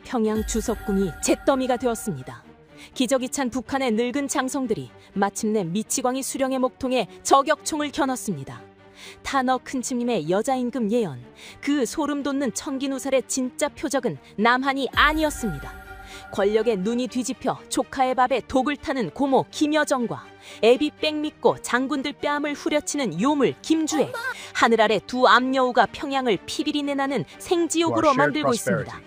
평양 주석궁이 잿더미가 되었습니다. 기적이 찬 북한의 늙은 장성들이 마침내 미치광이 수령의 목통에 저격총을 겨눴습니다. 탄어 큰침님의 여자 임금 예언, 그 소름 돋는 청기누설의 진짜 표적은 남한이 아니었습니다. 권력의 눈이 뒤집혀 조카의 밥에 독을 타는 고모 김여정과 애비 뺑 믿고 장군들 뺨을 후려치는 요물 김주애, 하늘 아래 두 암여우가 평양을 피비리 내나는 생지옥으로 만들고 있습니다.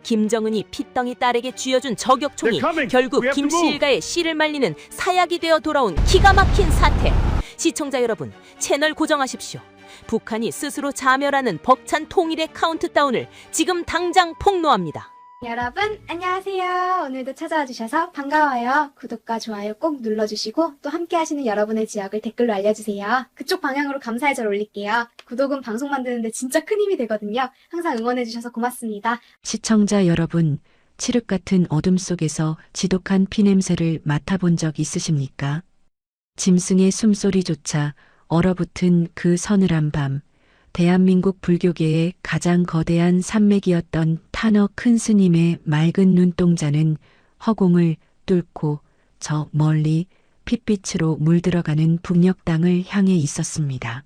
김정은이 핏덩이 딸에게 쥐어준 저격총이 결국 김씨 일가의 씨를 말리는 사약이 되어 돌아온 기가 막힌 사태. 시청자 여러분, 채널 고정하십시오. 북한이 스스로 자멸하는 벅찬 통일의 카운트다운을 지금 당장 폭로합니다. 여러분 안녕하세요. 오늘도 찾아와 주셔서 반가워요. 구독과 좋아요 꼭 눌러주시고 또 함께 하시는 여러분의 지역을 댓글로 알려주세요. 그쪽 방향으로 감사의 절 올릴게요. 구독은 방송 만드는데 진짜 큰 힘이 되거든요. 항상 응원해주셔서 고맙습니다. 시청자 여러분, 칠흑 같은 어둠 속에서 지독한 피냄새를 맡아본 적 있으십니까? 짐승의 숨소리조차 얼어붙은 그 서늘한 밤, 대한민국 불교계의 가장 거대한 산맥이었던 탄어 큰 스님의 맑은 눈동자는 허공을 뚫고 저 멀리 핏빛으로 물들어가는 북녘 땅을 향해 있었습니다.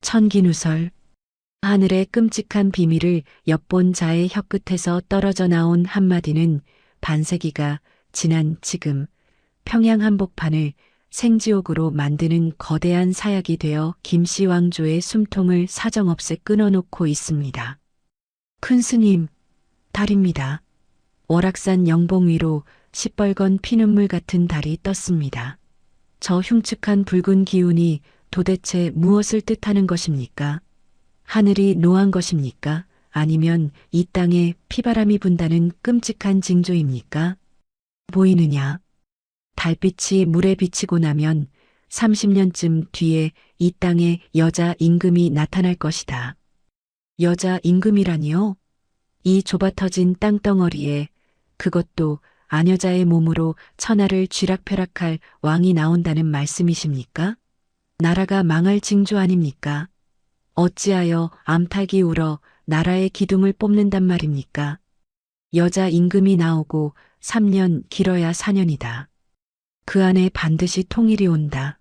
천기누설, 하늘의 끔찍한 비밀을 엿본 자의 혀끝에서 떨어져 나온 한마디는 반세기가 지난 지금 평양 한복판을 생지옥으로 만드는 거대한 사약이 되어 김씨 왕조의 숨통을 사정없이 끊어놓고 있습니다. 큰 스님, 달입니다. 월악산 영봉 위로 시뻘건 피눈물 같은 달이 떴습니다. 저 흉측한 붉은 기운이 도대체 무엇을 뜻하는 것입니까? 하늘이 노한 것입니까? 아니면 이 땅에 피바람이 분다는 끔찍한 징조입니까? 보이느냐? 달빛이 물에 비치고 나면 30년쯤 뒤에 이 땅에 여자 임금이 나타날 것이다. 여자 임금이라니요? 이 좁아터진 땅덩어리에, 그것도 아녀자의 몸으로 천하를 쥐락펴락할 왕이 나온다는 말씀이십니까? 나라가 망할 징조 아닙니까? 어찌하여 암탉이 울어 나라의 기둥을 뽑는단 말입니까? 여자 임금이 나오고 3년 길어야 4년이다. 그 안에 반드시 통일이 온다.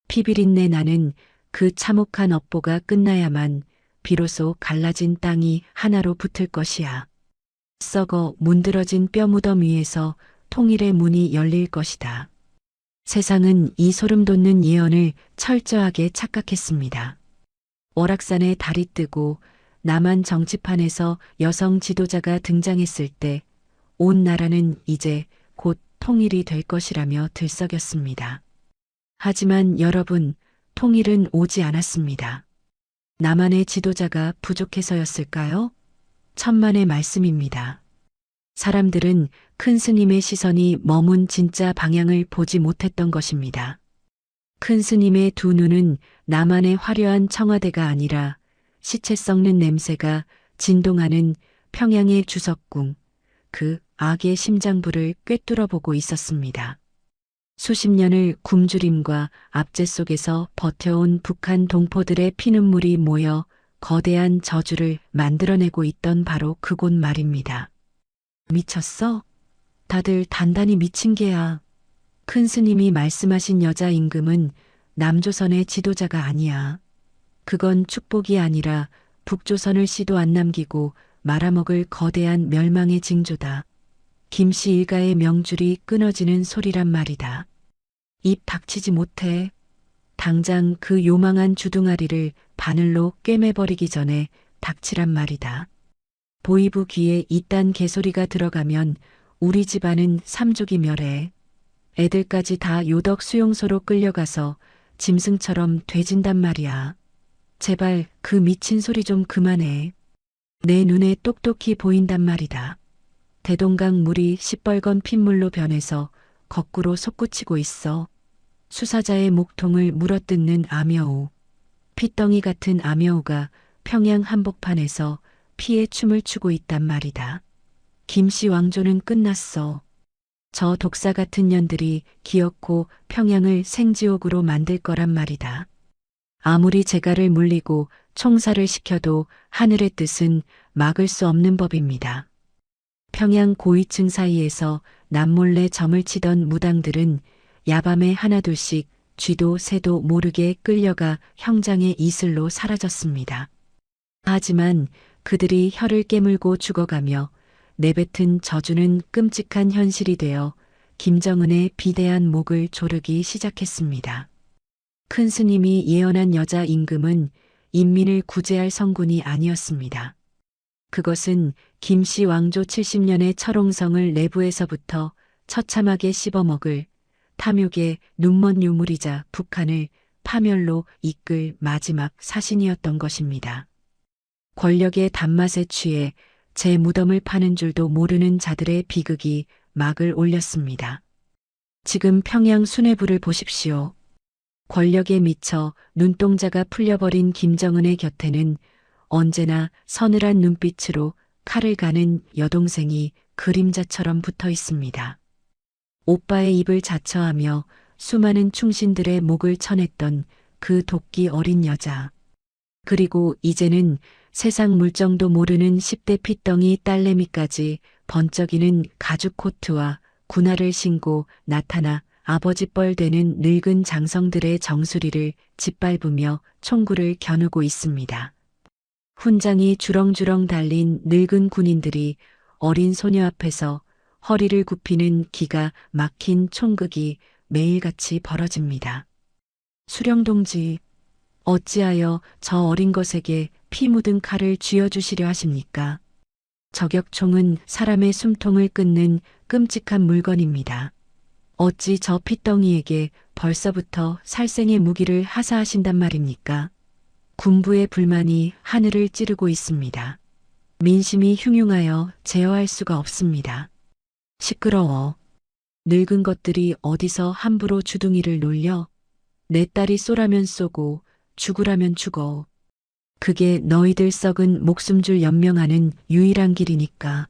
피비린내 나는 그 참혹한 업보가 끝나야만 비로소 갈라진 땅이 하나로 붙을 것이야. 썩어 문드러진 뼈 무덤 위에서 통일의 문이 열릴 것이다. 세상은 이 소름 돋는 예언을 철저하게 착각했습니다. 월악산에 달이 뜨고 남한 정치판에서 여성 지도자가 등장했을 때 온 나라는 이제 곧 통일이 될 것이라며 들썩였습니다. 하지만 여러분, 통일은 오지 않았습니다. 남한의 지도자가 부족해서였을까요? 천만의 말씀입니다. 사람들은 큰 스님의 시선이 머문 진짜 방향을 보지 못했던 것입니다. 큰 스님의 두 눈은 남한의 화려한 청와대가 아니라 시체 썩는 냄새가 진동하는 평양의 주석궁, 그 악의 심장부를 꿰뚫어 보고 있었습니다. 수십 년을 굶주림과 압제 속에서 버텨온 북한 동포들의 피눈물이 모여 거대한 저주를 만들어내고 있던 바로 그곳 말입니다. 미쳤어? 다들 단단히 미친 게야. 큰 스님이 말씀하신 여자 임금은 남조선의 지도자가 아니야. 그건 축복이 아니라 북조선을 씨도 안 남기고 말아먹을 거대한 멸망의 징조다. 김씨 일가의 명줄이 끊어지는 소리란 말이다. 입 닥치지 못해. 당장 그 요망한 주둥아리를 바늘로 꿰매버리기 전에 닥치란 말이다. 보이부 귀에 이딴 개소리가 들어가면 우리 집안은 삼족이 멸해. 애들까지 다 요덕 수용소로 끌려가서 짐승처럼 돼진단 말이야. 제발 그 미친 소리 좀 그만해. 내 눈에 똑똑히 보인단 말이다. 대동강 물이 시뻘건 핏물로 변해서 거꾸로 솟구치고 있어. 수사자의 목통을 물어뜯는 암여우. 핏덩이 같은 암여우가 평양 한복판에서 피의 춤을 추고 있단 말이다. 김씨 왕조는 끝났어. 저 독사 같은 년들이 기어코 평양을 생지옥으로 만들 거란 말이다. 아무리 재갈을 물리고 총살을 시켜도 하늘의 뜻은 막을 수 없는 법입니다. 평양 고위층 사이에서 남몰래 점을 치던 무당들은 야밤에 하나둘씩 쥐도 새도 모르게 끌려가 형장의 이슬로 사라졌습니다. 하지만 그들이 혀를 깨물고 죽어가며 내뱉은 저주는 끔찍한 현실이 되어 김정은의 비대한 목을 조르기 시작했습니다. 큰 스님이 예언한 여자 임금은 인민을 구제할 성군이 아니었습니다. 그것은 김씨 왕조 70년의 철옹성을 내부에서부터 처참하게 씹어먹을 탐욕의 눈먼 유물이자 북한을 파멸로 이끌 마지막 사신이었던 것입니다. 권력의 단맛에 취해 제 무덤을 파는 줄도 모르는 자들의 비극이 막을 올렸습니다. 지금 평양 수뇌부를 보십시오. 권력에 미쳐 눈동자가 풀려버린 김정은의 곁에는 언제나 서늘한 눈빛으로 칼을 가는 여동생이 그림자처럼 붙어 있습니다. 오빠의 입을 자처하며 수많은 충신들의 목을 쳐냈던 그 도끼 어린 여자. 그리고 이제는 세상 물정도 모르는 10대 핏덩이 딸내미까지 번쩍이는 가죽 코트와 군화를 신고 나타나 아버지 뻘 되는 늙은 장성들의 정수리를 짓밟으며 총구를 겨누고 있습니다. 훈장이 주렁주렁 달린 늙은 군인들이 어린 소녀 앞에서 허리를 굽히는 기가 막힌 총극이 매일같이 벌어집니다. 수령동지, 어찌하여 저 어린 것에게 피 묻은 칼을 쥐어주시려 하십니까? 저격총은 사람의 숨통을 끊는 끔찍한 물건입니다. 어찌 저 핏덩이에게 벌써부터 살생의 무기를 하사하신단 말입니까? 군부의 불만이 하늘을 찌르고 있습니다. 민심이 흉흉하여 제어할 수가 없습니다. 시끄러워. 늙은 것들이 어디서 함부로 주둥이를 놀려? 내 딸이 쏘라면 쏘고 죽으라면 죽어. 그게 너희들 썩은 목숨줄 연명하는 유일한 길이니까.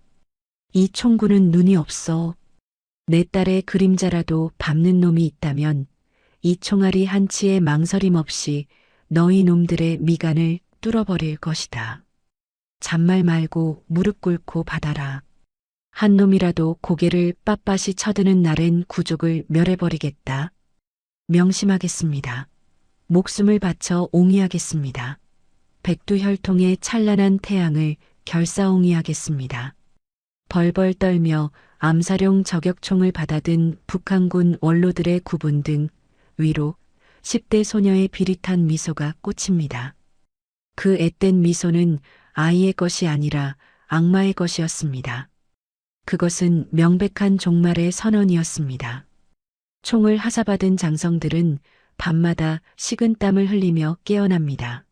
이 총구는 눈이 없어. 내 딸의 그림자라도 밟는 놈이 있다면 이 총알이 한치의 망설임 없이 너희 놈들의 미간을 뚫어버릴 것이다. 잔말 말고 무릎 꿇고 받아라. 한 놈이라도 고개를 빳빳이 쳐드는 날엔 구족을 멸해버리겠다. 명심하겠습니다. 목숨을 바쳐 옹이하겠습니다. 백두혈통의 찬란한 태양을 결사옹이하겠습니다. 벌벌 떨며 암사룡 저격총을 받아든 북한군 원로들의 구분 등 위로 10대 소녀의 비릿한 미소가 꽂힙니다. 그 앳된 미소는 아이의 것이 아니라 악마의 것이었습니다. 그것은 명백한 종말의 선언이었습니다. 총을 하사받은 장성들은 밤마다 식은땀을 흘리며 깨어납니다.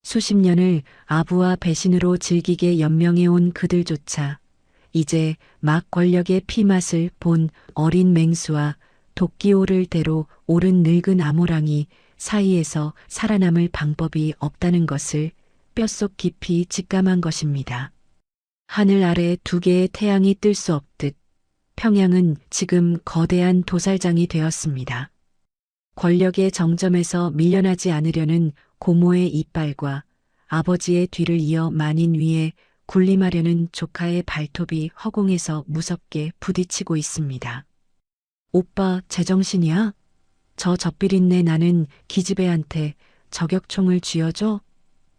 수십 년을 아부와 배신으로 질기게 연명해온 그들조차 이제 막 권력의 피맛을 본 어린 맹수와 도끼 오를 대로 오른 늙은 아모랑이 사이에서 살아남을 방법이 없다는 것을 뼛속 깊이 직감한 것입니다. 하늘 아래 두 개의 태양이 뜰 수 없듯 평양은 지금 거대한 도살장이 되었습니다. 권력의 정점에서 밀려나지 않으려는 고모의 이빨과 아버지의 뒤를 이어 만인 위에 군림하려는 조카의 발톱이 허공에서 무섭게 부딪히고 있습니다. 오빠 제정신이야? 저 젖비린내 나는 기집애한테 저격총을 쥐어줘?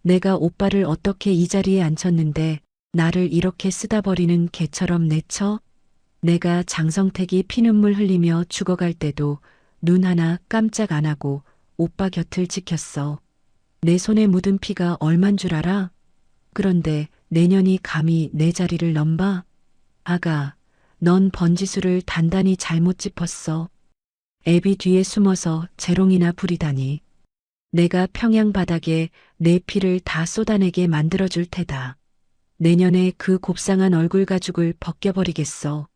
내가 오빠를 어떻게 이 자리에 앉혔는데 나를 이렇게 쓰다 버리는 개처럼 내쳐? 내가 장성택이 피눈물 흘리며 죽어갈 때도 눈 하나 깜짝 안 하고 오빠 곁을 지켰어. 내 손에 묻은 피가 얼만 줄 알아? 그런데 내년이 감히 내 자리를 넘봐? 아가, 넌 번지수를 단단히 잘못 짚었어. 애비 뒤에 숨어서 재롱이나 부리다니. 내가 평양 바닥에 내 피를 다 쏟아내게 만들어줄 테다. 내년에 그 곱상한 얼굴 가죽을 벗겨버리겠어.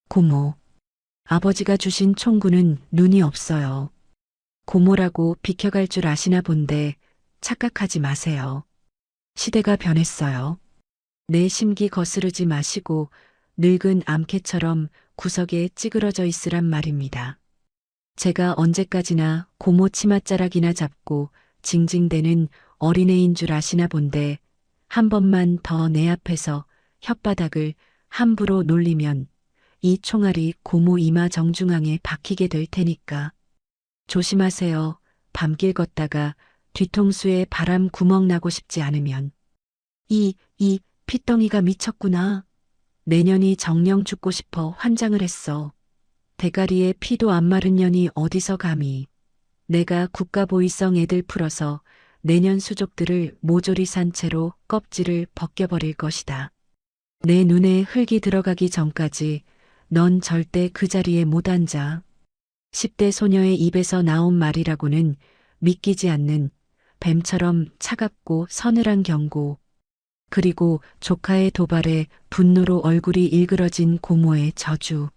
고모, 아버지가 주신 총구는 눈이 없어요. 고모라고 비켜갈 줄 아시나 본데 착각하지 마세요. 시대가 변했어요. 내 심기 거스르지 마시고 늙은 암캐처럼 구석에 찌그러져 있으란 말입니다. 제가 언제까지나 고모 치맛자락이나 잡고 징징대는 어린애인 줄 아시나 본데 한 번만 더 내 앞에서 혓바닥을 함부로 놀리면 이 총알이 고모 이마 정중앙에 박히게 될 테니까. 조심하세요. 밤길 걷다가 뒤통수에 바람 구멍 나고 싶지 않으면. 이 핏덩이가 미쳤구나. 내년이 정령 죽고 싶어 환장을 했어. 대가리에 피도 안 마른 년이 어디서 감히. 내가 국가보위성 애들 풀어서 내년 수족들을 모조리 산 채로 껍질을 벗겨버릴 것이다. 내 눈에 흙이 들어가기 전까지 넌 절대 그 자리에 못 앉아. 10대 소녀의 입에서 나온 말이라고는 믿기지 않는 뱀처럼 차갑고 서늘한 경고. 그리고 조카의 도발에 분노로 얼굴이 일그러진 고모의 저주.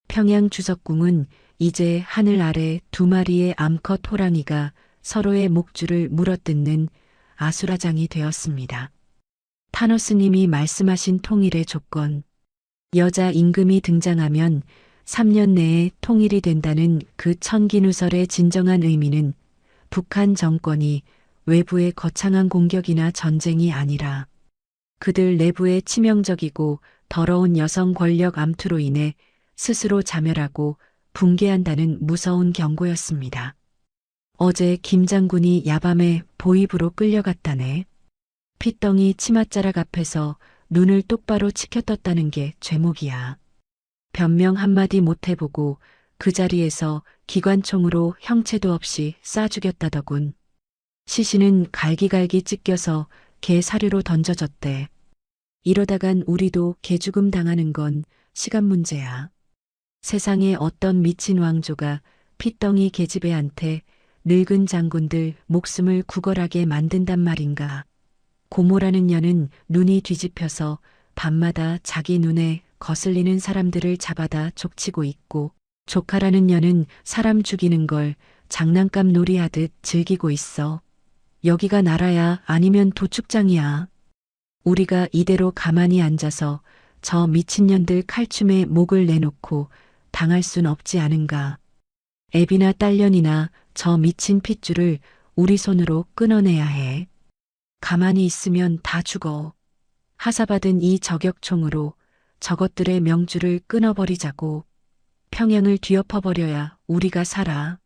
평양 주석궁은 이제 하늘 아래 두 마리의 암컷 호랑이가 서로의 목줄을 물어뜯는 아수라장이 되었습니다. 타노스님이 말씀하신 통일의 조건. 여자 임금이 등장하면 3년 내에 통일이 된다는 그 천기누설의 진정한 의미는 북한 정권이 외부의 거창한 공격이나 전쟁이 아니라 그들 내부의 치명적이고 더러운 여성 권력 암투로 인해 스스로 자멸하고 붕괴한다는 무서운 경고였습니다. 어제 김 장군이 야밤에 보입으로 끌려갔다네. 핏덩이 치맛자락 앞에서 눈을 똑바로 치켜떴다는 게 죄목이야. 변명 한마디 못 해보고 그 자리에서 기관총으로 형체도 없이 쏴 죽였다더군. 시신은 갈기갈기 찢겨서 개 사료로 던져졌대. 이러다간 우리도 개죽음 당하는 건 시간 문제야. 세상에 어떤 미친 왕조가 핏덩이 계집애한테 늙은 장군들 목숨을 구걸하게 만든단 말인가. 고모라는 년은 눈이 뒤집혀서 밤마다 자기 눈에 거슬리는 사람들을 잡아다 족치고 있고, 조카라는 년은 사람 죽이는 걸 장난감 놀이하듯 즐기고 있어. 여기가 나라야 아니면 도축장이야. 우리가 이대로 가만히 앉아서 저 미친년들 칼춤에 목을 내놓고 당할 순 없지 않은가. 애비나 딸년이나 저 미친 핏줄을 우리 손으로 끊어내야 해. 가만히 있으면 다 죽어. 하사받은 이 저격총으로 저것들의 명줄을 끊어버리자고. 평양을 뒤엎어버려야 우리가 살아.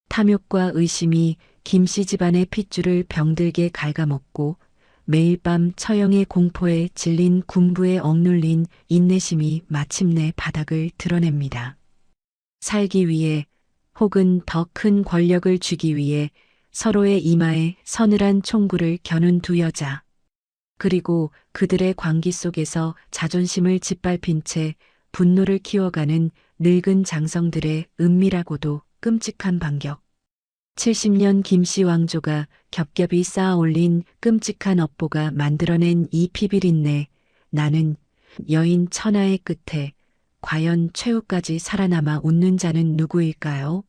탐욕과 의심이 김씨 집안의 핏줄을 병들게 갉아먹고 매일 밤 처형의 공포에 질린 군부에 억눌린 인내심이 마침내 바닥을 드러냅니다. 살기 위해 혹은 더 큰 권력을 쥐기 위해 서로의 이마에 서늘한 총구를 겨눈 두 여자. 그리고 그들의 광기 속에서 자존심을 짓밟힌 채 분노를 키워가는 늙은 장성들의 은밀하고도 끔찍한 반격. 70년 김씨 왕조가 겹겹이 쌓아 올린 끔찍한 업보가 만들어낸 이 피비린내. 나는 여인 천하의 끝에 과연 최후까지 살아남아 웃는 자는 누구일까요?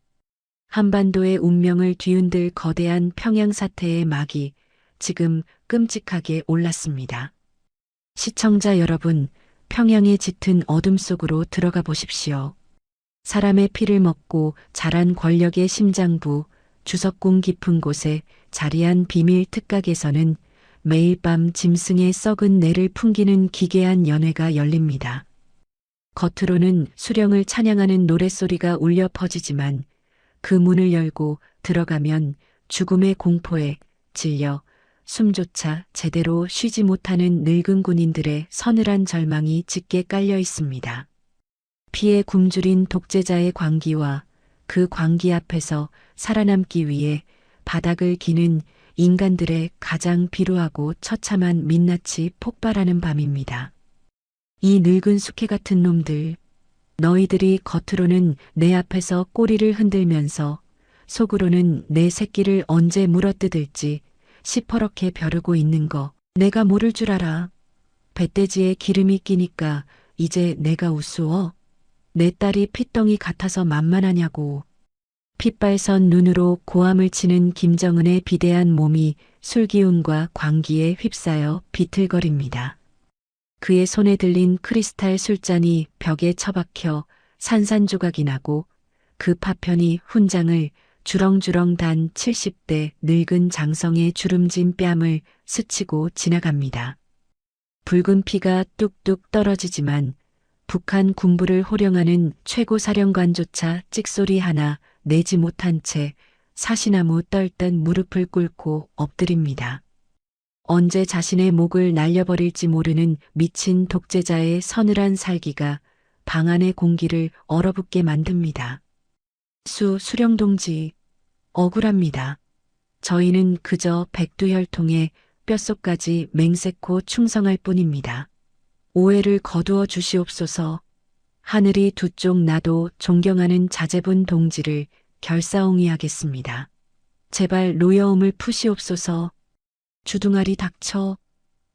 한반도의 운명을 뒤흔들 거대한 평양 사태의 막이 지금 끔찍하게 올랐습니다. 시청자 여러분, 평양의 짙은 어둠 속으로 들어가 보십시오. 사람의 피를 먹고 자란 권력의 심장부, 주석궁 깊은 곳에 자리한 비밀 특각에서는 매일 밤 짐승의 썩은 내를 풍기는 기괴한 연회가 열립니다. 겉으로는 수령을 찬양하는 노랫소리가 울려 퍼지지만 그 문을 열고 들어가면 죽음의 공포에 질려 숨조차 제대로 쉬지 못하는 늙은 군인들의 서늘한 절망이 짙게 깔려 있습니다. 피에 굶주린 독재자의 광기와 그 광기 앞에서 살아남기 위해 바닥을 기는 인간들의 가장 비루하고 처참한 민낯이 폭발하는 밤입니다. 이 늙은 숙회 같은 놈들, 너희들이 겉으로는 내 앞에서 꼬리를 흔들면서 속으로는 내 새끼를 언제 물어뜯을지 시퍼렇게 벼르고 있는 거 내가 모를 줄 알아. 배돼지에 기름이 끼니까 이제 내가 우스워? 내 딸이 핏덩이 같아서 만만하냐고. 핏발선 눈으로 고함을 치는 김정은의 비대한 몸이 술기운과 광기에 휩싸여 비틀거립니다. 그의 손에 들린 크리스탈 술잔이 벽에 처박혀 산산조각이 나고 그 파편이 훈장을 주렁주렁 단 70대 늙은 장성의 주름진 뺨을 스치고 지나갑니다. 붉은 피가 뚝뚝 떨어지지만 북한 군부를 호령하는 최고 사령관조차 찍소리 하나 내지 못한 채 사시나무 떨듯 무릎을 꿇고 엎드립니다. 언제 자신의 목을 날려버릴지 모르는 미친 독재자의 서늘한 살기가 방 안의 공기를 얼어붙게 만듭니다. 수령동지, 억울합니다. 저희는 그저 백두혈통에 뼛속까지 맹세코 충성할 뿐입니다. 오해를 거두어 주시옵소서. 하늘이 두 쪽 나도 존경하는 자제분 동지를 결사옹위하겠습니다. 제발 노여움을 푸시옵소서. 주둥아리 닥쳐.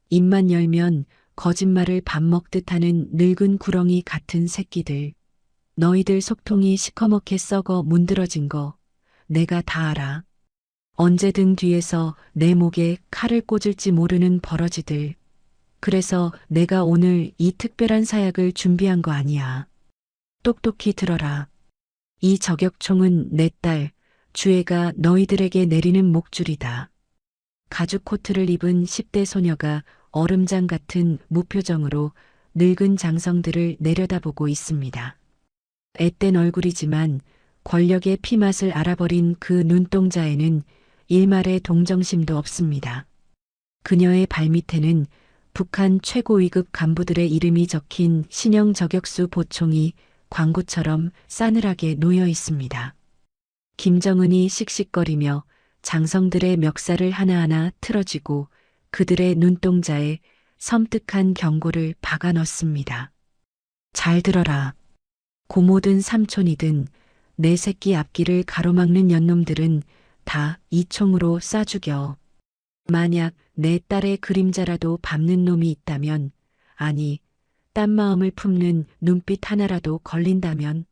입만 열면 거짓말을 밥 먹듯 하는 늙은 구렁이 같은 새끼들. 너희들 속통이 시커멓게 썩어 문드러진 거 내가 다 알아. 언제든 뒤에서 내 목에 칼을 꽂을지 모르는 버러지들. 그래서 내가 오늘 이 특별한 사약을 준비한 거 아니야. 똑똑히 들어라. 이 저격총은 내 딸, 주애가 너희들에게 내리는 목줄이다. 가죽 코트를 입은 10대 소녀가 얼음장 같은 무표정으로 늙은 장성들을 내려다보고 있습니다. 앳된 얼굴이지만 권력의 피맛을 알아버린 그 눈동자에는 일말의 동정심도 없습니다. 그녀의 발밑에는 북한 최고 위급 간부들의 이름이 적힌 신형 저격수 보총이 광구처럼 싸늘하게 놓여 있습니다. 김정은이 씩씩거리며 장성들의 멱살을 하나하나 틀어쥐고 그들의 눈동자에 섬뜩한 경고를 박아 넣습니다. 잘 들어라. 고모든 삼촌이든 내 새끼 앞길을 가로막는 연놈들은 다 이 총으로 쏴 죽여. 만약 내 딸의 그림자라도 밟는 놈이 있다면, 아니, 딴 마음을 품는 눈빛 하나라도 걸린다면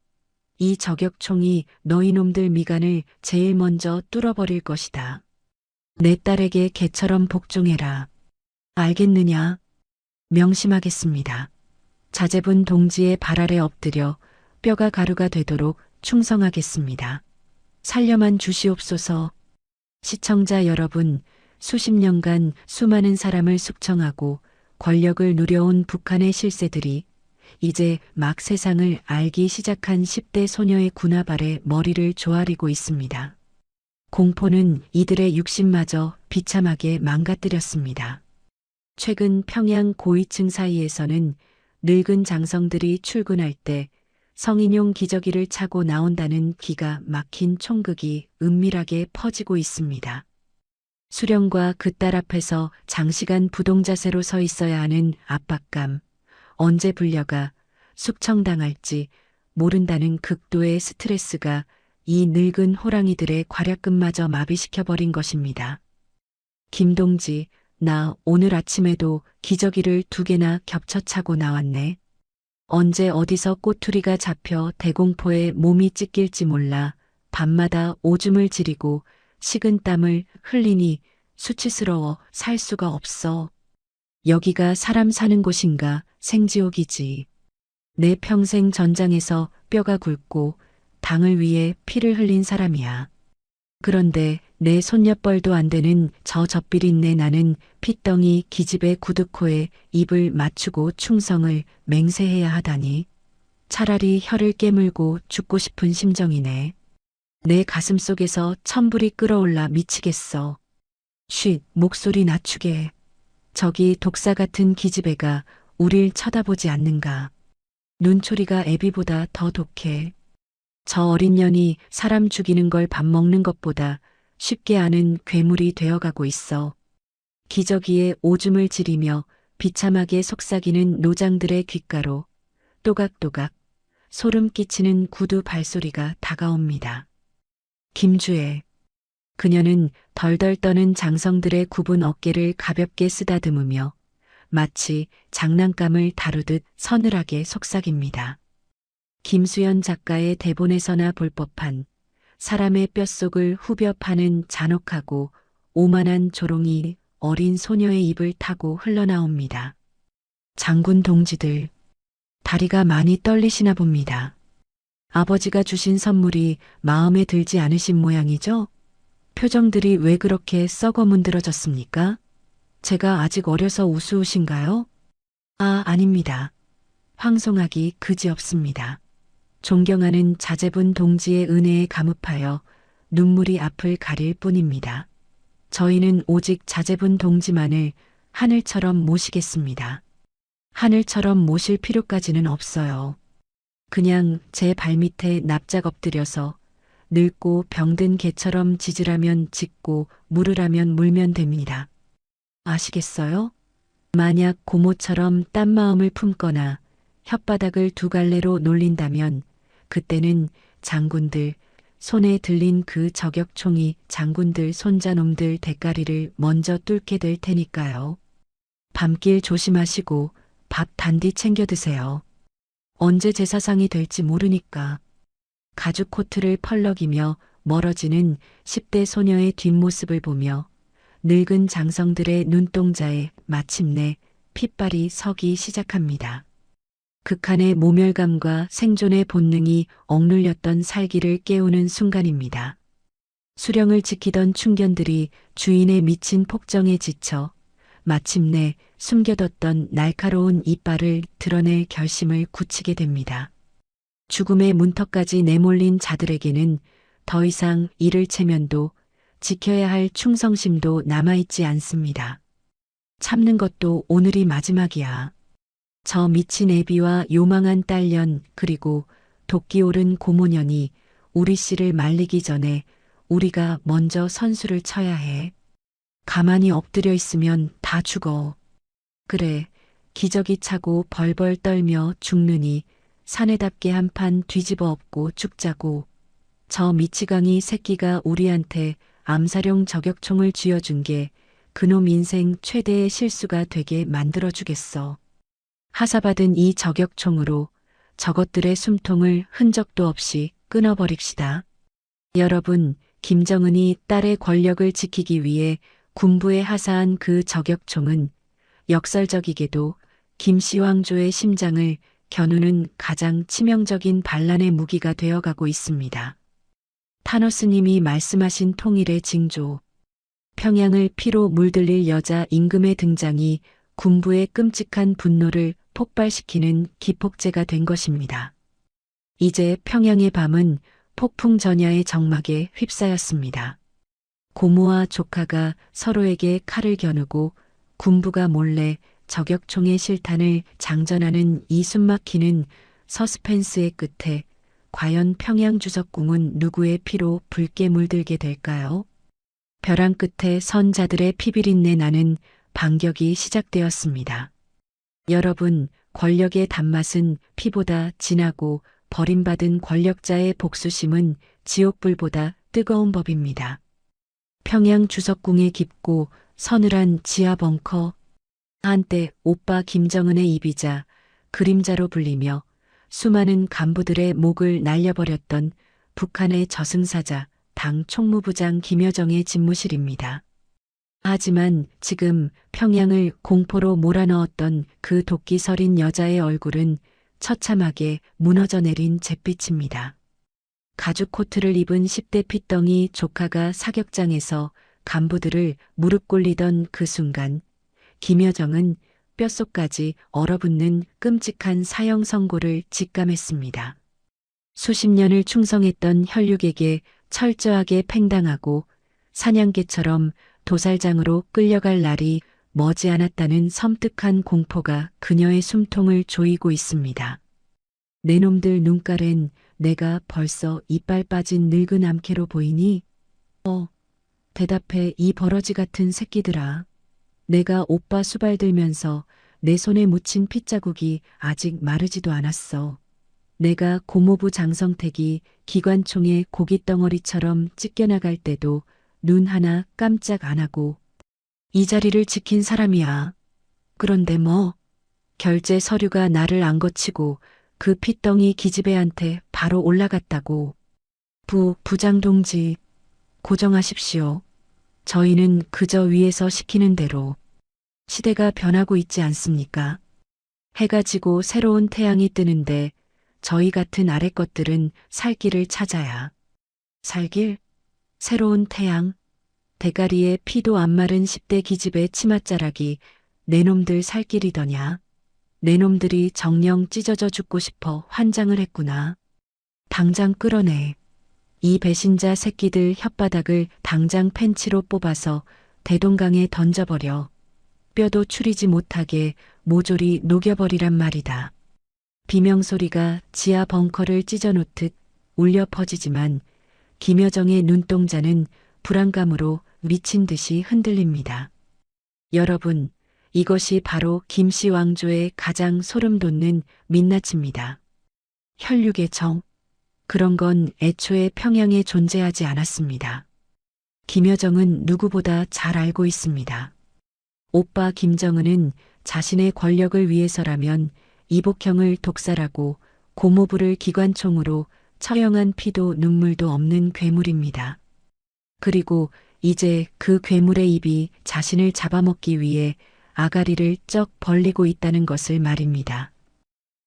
이 저격총이 너희 놈들 미간을 제일 먼저 뚫어버릴 것이다. 내 딸에게 개처럼 복종해라. 알겠느냐? 명심하겠습니다. 자제분 동지의 발 아래 엎드려 뼈가 가루가 되도록 충성하겠습니다. 살려만 주시옵소서. 시청자 여러분, 수십 년간 수많은 사람을 숙청하고 권력을 누려온 북한의 실세들이 이제 막 세상을 알기 시작한 10대 소녀의 군합 아래 머리를 조아리고 있습니다. 공포는 이들의 육신마저 비참하게 망가뜨렸습니다. 최근 평양 고위층 사이에서는 늙은 장성들이 출근할 때 성인용 기저귀를 차고 나온다는 기가 막힌 총극이 은밀하게 퍼지고 있습니다. 수령과 그 딸 앞에서 장시간 부동자세로 서 있어야 하는 압박감, 언제 불려가 숙청당할지 모른다는 극도의 스트레스가 이 늙은 호랑이들의 괄약근마저 마비시켜버린 것입니다. 김동지, 나 오늘 아침에도 기저귀를 2개나 겹쳐 차고 나왔네. 언제 어디서 꼬투리가 잡혀 대공포에 몸이 찢길지 몰라 밤마다 오줌을 지리고 식은 땀을 흘리니 수치스러워 살 수가 없어. 여기가 사람 사는 곳인가 생지옥이지. 내 평생 전장에서 뼈가 굵고 당을 위해 피를 흘린 사람이야. 그런데 내 손녀뻘도 안 되는 저 젖비린내 나는 핏덩이 기집애 구두코에 입을 맞추고 충성을 맹세해야 하다니. 차라리 혀를 깨물고 죽고 싶은 심정이네. 내 가슴 속에서 천불이 끓어올라 미치겠어. 쉿, 목소리 낮추게. 저기 독사 같은 기집애가 우릴 쳐다보지 않는가. 눈초리가 애비보다 더 독해. 저 어린 년이 사람 죽이는 걸 밥 먹는 것보다 쉽게 아는 괴물이 되어가고 있어. 기저귀에 오줌을 지리며 비참하게 속삭이는 노장들의 귓가로 또각또각 소름 끼치는 구두 발소리가 다가옵니다. 김주애. 그녀는 덜덜 떠는 장성들의 굽은 어깨를 가볍게 쓰다듬으며 마치 장난감을 다루듯 서늘하게 속삭입니다. 김수연 작가의 대본에서나 볼 법한 사람의 뼛속을 후벼 파는 잔혹하고 오만한 조롱이 어린 소녀의 입을 타고 흘러나옵니다. 장군 동지들, 다리가 많이 떨리시나 봅니다. 아버지가 주신 선물이 마음에 들지 않으신 모양이죠? 표정들이 왜 그렇게 썩어 문드러졌습니까? 제가 아직 어려서 우스우신가요? 아닙니다. 황송하기 그지없습니다. 존경하는 자제분 동지의 은혜에 감흡하여 눈물이 앞을 가릴 뿐입니다. 저희는 오직 자제분 동지만을 하늘처럼 모시겠습니다. 하늘처럼 모실 필요까지는 없어요. 그냥 제 발밑에 납작 엎드려서 늙고 병든 개처럼 짖으라면 짖고 물으라면 물면 됩니다. 아시겠어요? 만약 고모처럼 딴 마음을 품거나 혓바닥을 두 갈래로 놀린다면 그때는 장군들, 손에 들린 그 저격총이 장군들 손자놈들 대가리를 먼저 뚫게 될 테니까요. 밤길 조심하시고 밥 단디 챙겨 드세요. 언제 제사상이 될지 모르니까. 가죽 코트를 펄럭이며 멀어지는 10대 소녀의 뒷모습을 보며 늙은 장성들의 눈동자에 마침내 핏발이 서기 시작합니다. 극한의 모멸감과 생존의 본능이 억눌렸던 살기를 깨우는 순간입니다. 수령을 지키던 충견들이 주인의 미친 폭정에 지쳐 마침내 숨겨뒀던 날카로운 이빨을 드러낼 결심을 굳히게 됩니다. 죽음의 문턱까지 내몰린 자들에게는 더 이상 이를 체면도 지켜야 할 충성심도 남아있지 않습니다. 참는 것도 오늘이 마지막이야. 저 미친 애비와 요망한 딸년 그리고 도끼 오른 고모년이 우리 씨를 말리기 전에 우리가 먼저 선수를 쳐야 해. 가만히 엎드려 있으면 다 죽어. 그래, 기저귀 차고 벌벌 떨며 죽느니 사내답게 한판 뒤집어 엎고 죽자고. 저 미치광이 새끼가 우리한테 암사령 저격총을 쥐어준 게 그놈 인생 최대의 실수가 되게 만들어주겠어. 하사받은 이 저격총으로 저것들의 숨통을 흔적도 없이 끊어버립시다. 여러분, 김정은이 딸의 권력을 지키기 위해 군부에 하사한 그 저격총은 역설적이게도 김씨 왕조의 심장을 겨누는 가장 치명적인 반란의 무기가 되어가고 있습니다. 타노스님이 말씀하신 통일의 징조, 평양을 피로 물들일 여자 임금의 등장이 군부의 끔찍한 분노를 폭발시키는 기폭제가 된 것입니다. 이제 평양의 밤은 폭풍 전야의 정막에 휩싸였습니다. 고모와 조카가 서로에게 칼을 겨누고 군부가 몰래 저격총의 실탄을 장전하는 이 숨막히는 서스펜스의 끝에 과연 평양 주석궁은 누구의 피로 붉게 물들게 될까요? 벼랑 끝에 선 자들의 피비린내 나는 반격이 시작되었습니다. 여러분, 권력의 단맛은 피보다 진하고 버림받은 권력자의 복수심은 지옥불보다 뜨거운 법입니다. 평양 주석궁의 깊고 서늘한 지하 벙커, 한때 오빠 김정은의 입이자 그림자로 불리며 수많은 간부들의 목을 날려버렸던 북한의 저승사자 당 총무부장 김여정의 집무실입니다. 하지만 지금 평양을 공포로 몰아넣었던 그 도끼 서린 여자의 얼굴은 처참하게 무너져 내린 잿빛입니다. 가죽 코트를 입은 10대 핏덩이 조카가 사격장에서 간부들을 무릎 꿇리던 그 순간 김여정은 뼛속까지 얼어붙는 끔찍한 사형 선고를 직감했습니다. 수십 년을 충성했던 혈육에게 철저하게 팽당하고 사냥개처럼 도살장으로 끌려갈 날이 머지않았다는 섬뜩한 공포가 그녀의 숨통을 조이고 있습니다. 내 놈들 눈깔엔 내가 벌써 이빨 빠진 늙은 암캐로 보이니? 대답해 이 버러지 같은 새끼들아. 내가 오빠 수발 들면서 내 손에 묻힌 핏자국이 아직 마르지도 않았어. 내가 고모부 장성택이 기관총에 고깃덩어리처럼 찢겨나갈 때도 눈 하나 깜짝 안 하고 이 자리를 지킨 사람이야. 그런데 뭐 결제 서류가 나를 안 거치고 그 핏덩이 기집애한테 바로 올라갔다고. 부장 동지, 고정하십시오. 저희는 그저 위에서 시키는 대로. 시대가 변하고 있지 않습니까? 해가 지고 새로운 태양이 뜨는데 저희 같은 아래 것들은 살 길을 찾아야. 살 길? 새로운 태양? 대가리에 피도 안 마른 10대 기집애 치맛자락이 내 놈들 살 길이더냐? 내 놈들이 정령 찢어져 죽고 싶어 환장을 했구나. 당장 끌어내. 이 배신자 새끼들 혓바닥을 당장 펜치로 뽑아서 대동강에 던져버려. 뼈도 추리지 못하게 모조리 녹여버리란 말이다. 비명소리가 지하 벙커를 찢어놓듯 울려 퍼지지만 김여정의 눈동자는 불안감으로 미친 듯이 흔들립니다. 여러분, 이것이 바로 김씨 왕조의 가장 소름 돋는 민낯입니다. 혈육의 정. 그런 건 애초에 평양에 존재하지 않았습니다. 김여정은 누구보다 잘 알고 있습니다. 오빠 김정은은 자신의 권력을 위해서라면 이복형을 독살하고 고모부를 기관총으로 처형한 피도 눈물도 없는 괴물입니다. 그리고 이제 그 괴물의 입이 자신을 잡아먹기 위해 아가리를 쩍 벌리고 있다는 것을 말입니다.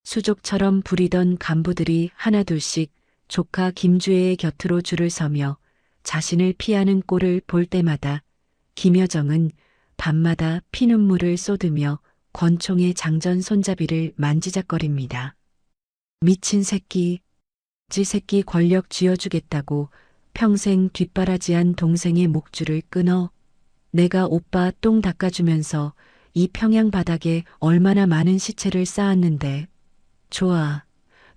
수족처럼 부리던 간부들이 하나둘씩 조카 김주애의 곁으로 줄을 서며 자신을 피하는 꼴을 볼 때마다 김여정은 밤마다 피눈물을 쏟으며 권총의 장전 손잡이를 만지작거립니다. 미친 새끼, 지 새끼 권력 쥐어주겠다고 평생 뒷바라지한 동생의 목줄을 끊어 내가 오빠 똥 닦아주면서 이 평양 바닥에 얼마나 많은 시체를 쌓았는데. 좋아,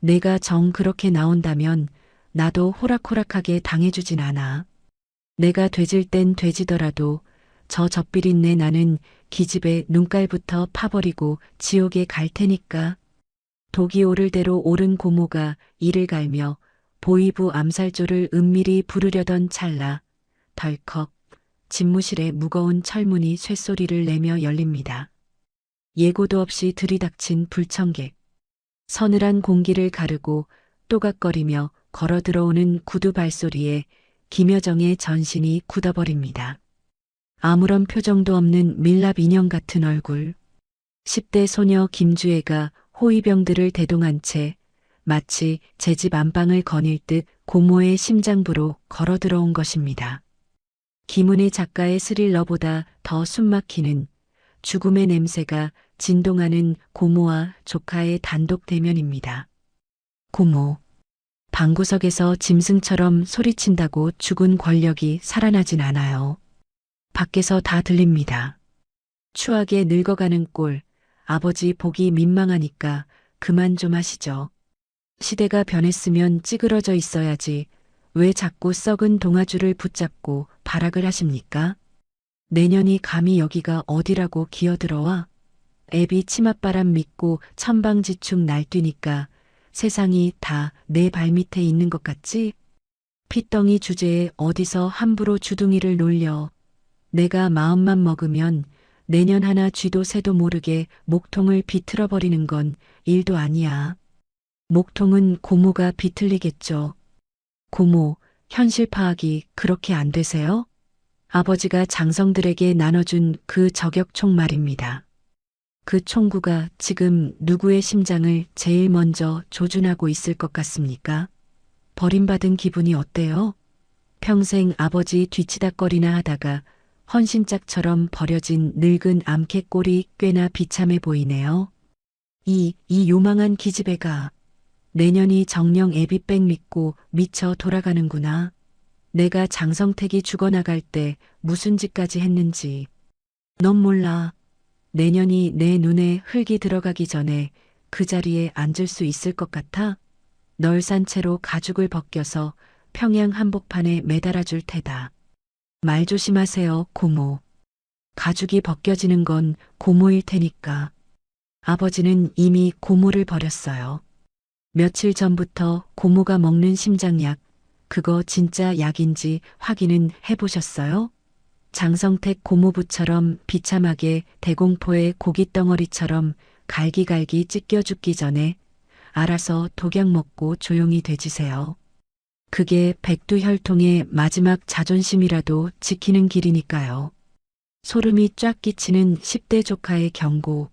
내가 정 그렇게 나온다면 나도 호락호락하게 당해주진 않아. 내가 돼질 땐 돼지더라도 저 젖비린내 나는 기집애 눈깔부터 파버리고 지옥에 갈 테니까. 독이 오를 대로 오른 고모가 이를 갈며 보이부 암살조를 은밀히 부르려던 찰나 덜컥 집무실에 무거운 철문이 쇳소리를 내며 열립니다. 예고도 없이 들이닥친 불청객. 서늘한 공기를 가르고 또각거리며 걸어 들어오는 구두 발소리에 김여정의 전신이 굳어버립니다. 아무런 표정도 없는 밀랍 인형 같은 얼굴. 10대 소녀 김주애가 호위병들을 대동한 채 마치 제 집 안방을 거닐 듯 고모의 심장부로 걸어 들어온 것입니다. 김은혜 작가의 스릴러보다 더 숨막히는 죽음의 냄새가 진동하는 고모와 조카의 단독 대면입니다. 고모. 방구석에서 짐승처럼 소리친다고 죽은 권력이 살아나진 않아요. 밖에서 다 들립니다. 추하게 늙어가는 꼴, 아버지 보기 민망하니까 그만 좀 하시죠. 시대가 변했으면 찌그러져 있어야지 왜 자꾸 썩은 동아줄을 붙잡고 발악을 하십니까? 내년이 감히 여기가 어디라고 기어들어와? 애비 치맛바람 믿고 천방지축 날뛰니까 세상이 다 내 발밑에 있는 것 같지? 핏덩이 주제에 어디서 함부로 주둥이를 놀려. 내가 마음만 먹으면 내년 하나 쥐도 새도 모르게 목통을 비틀어버리는 건 일도 아니야. 목통은 고모가 비틀리겠죠. 고모, 현실 파악이 그렇게 안 되세요? 아버지가 장성들에게 나눠준 그 저격총 말입니다. 그 총구가 지금 누구의 심장을 제일 먼저 조준하고 있을 것 같습니까? 버림받은 기분이 어때요? 평생 아버지 뒤치다꺼리나 하다가 헌신짝처럼 버려진 늙은 암캐꼴이 꽤나 비참해 보이네요. 이 요망한 기집애가 내년이 정령 애비백 믿고 미쳐 돌아가는구나. 내가 장성택이 죽어나갈 때 무슨 짓까지 했는지. 넌 몰라. 내년이 내 눈에 흙이 들어가기 전에 그 자리에 앉을 수 있을 것 같아? 널 산 채로 가죽을 벗겨서 평양 한복판에 매달아 줄 테다. 말 조심하세요, 고모. 가죽이 벗겨지는 건 고모일 테니까. 아버지는 이미 고모를 버렸어요. 며칠 전부터 고모가 먹는 심장약, 그거 진짜 약인지 확인은 해보셨어요? 장성택 고모부처럼 비참하게 대공포의 고깃덩어리처럼 갈기갈기 찢겨 죽기 전에 알아서 독약 먹고 조용히 되지세요. 그게 백두혈통의 마지막 자존심이라도 지키는 길이니까요. 소름이 쫙 끼치는 10대 조카의 경고.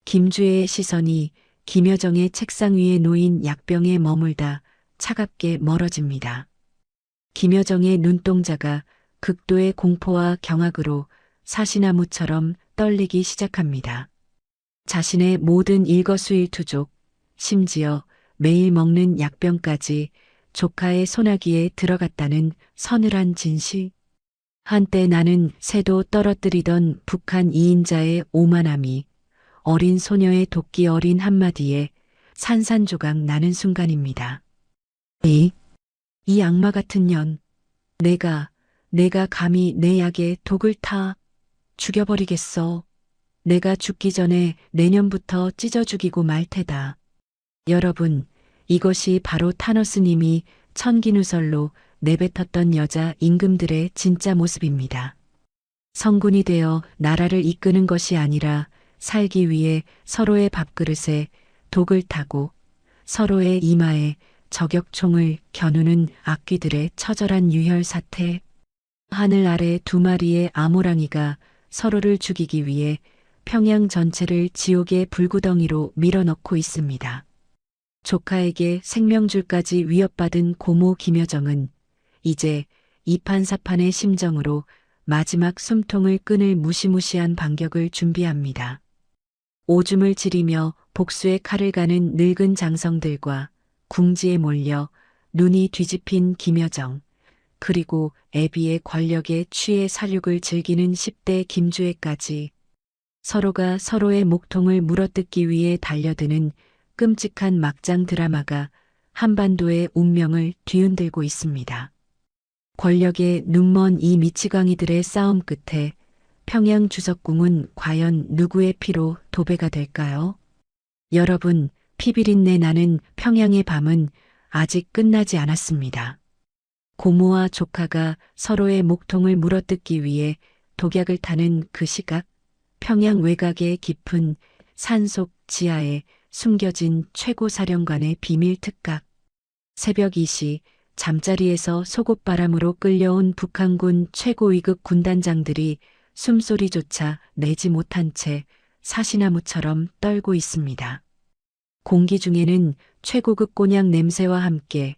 김주애의 시선이 김여정의 책상 위에 놓인 약병에 머물다 차갑게 멀어집니다. 김여정의 눈동자가 극도의 공포와 경악으로 사시나무처럼 떨리기 시작합니다. 자신의 모든 일거수일투족, 심지어 매일 먹는 약병까지 조카의 소나기에 들어갔다는 서늘한 진실. 한때 나는 새도 떨어뜨리던 북한 2인자의 오만함이 어린 소녀의 도끼 어린 한마디에 산산조각 나는 순간입니다. 이 악마 같은 년. 내가 감히 내 약에 독을 타 죽여버리겠어. 내가 죽기 전에 내년부터 찢어 죽이고 말 테다. 여러분, 이것이 바로 타노스님이 천기누설로 내뱉었던 여자 임금들의 진짜 모습입니다. 성군이 되어 나라를 이끄는 것이 아니라 살기 위해 서로의 밥그릇에 독을 타고 서로의 이마에 저격총을 겨누는 악귀들의 처절한 유혈 사태. 하늘 아래 두 마리의 아모랑이가 서로를 죽이기 위해 평양 전체를 지옥의 불구덩이로 밀어넣고 있습니다. 조카에게 생명줄까지 위협받은 고모 김여정은 이제 이판사판의 심정으로 마지막 숨통을 끊을 무시무시한 반격을 준비합니다. 오줌을 지리며 복수의 칼을 가는 늙은 장성들과 궁지에 몰려 눈이 뒤집힌 김여정, 그리고 애비의 권력에 취해 살육을 즐기는 10대 김주애까지 서로가 서로의 목통을 물어뜯기 위해 달려드는 끔찍한 막장 드라마가 한반도의 운명을 뒤흔들고 있습니다. 권력의 눈먼 이 미치광이들의 싸움 끝에 평양 주석궁은 과연 누구의 피로 도배가 될까요? 여러분, 피비린내 나는 평양의 밤은 아직 끝나지 않았습니다. 고모와 조카가 서로의 목통을 물어뜯기 위해 독약을 타는 그 시각, 평양 외곽의 깊은 산속 지하에 숨겨진 최고사령관의 비밀 특각. 새벽 2시 잠자리에서 속옷바람으로 끌려온 북한군 최고위급 군단장들이 숨소리조차 내지 못한 채 사시나무처럼 떨고 있습니다. 공기 중에는 최고급 곤약 냄새와 함께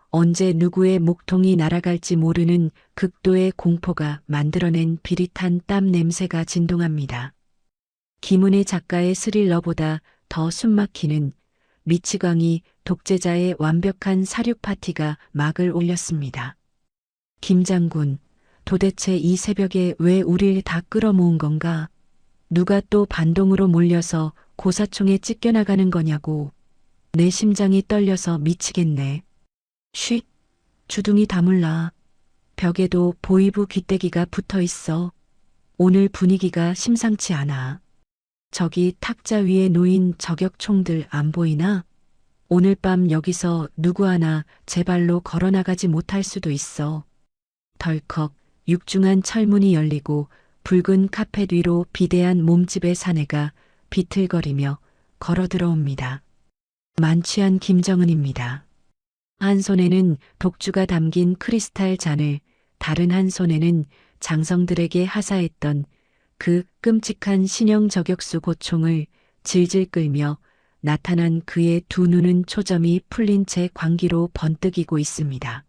언제 누구의 목통이 날아갈지 모르는 극도의 공포가 만들어낸 비릿한 땀 냄새가 진동합니다. 김은혜 작가의 스릴러보다 더 숨막히는 미치광이 독재자의 완벽한 사륙 파티가 막을 올렸습니다. 김 장군, 도대체 이 새벽에 왜 우릴 다 끌어모은 건가? 누가 또 반동으로 몰려서 고사총에 찢겨나가는 거냐고. 내 심장이 떨려서 미치겠네. 쉿, 주둥이 다물라. 벽에도 보이부 귀때기가 붙어 있어. 오늘 분위기가 심상치 않아. 저기 탁자 위에 놓인 저격총들 안 보이나? 오늘 밤 여기서 누구 하나 제 발로 걸어나가지 못할 수도 있어. 덜컥 육중한 철문이 열리고 붉은 카펫 위로 비대한 몸집의 사내가 비틀거리며 걸어 들어옵니다. 만취한 김정은입니다. 한 손에는 독주가 담긴 크리스탈 잔을, 다른 한 손에는 장성들에게 하사했던 그 끔찍한 신형 저격수 고총을 질질 끌며 나타난 그의 두 눈은 초점이 풀린 채 광기로 번뜩이고 있습니다.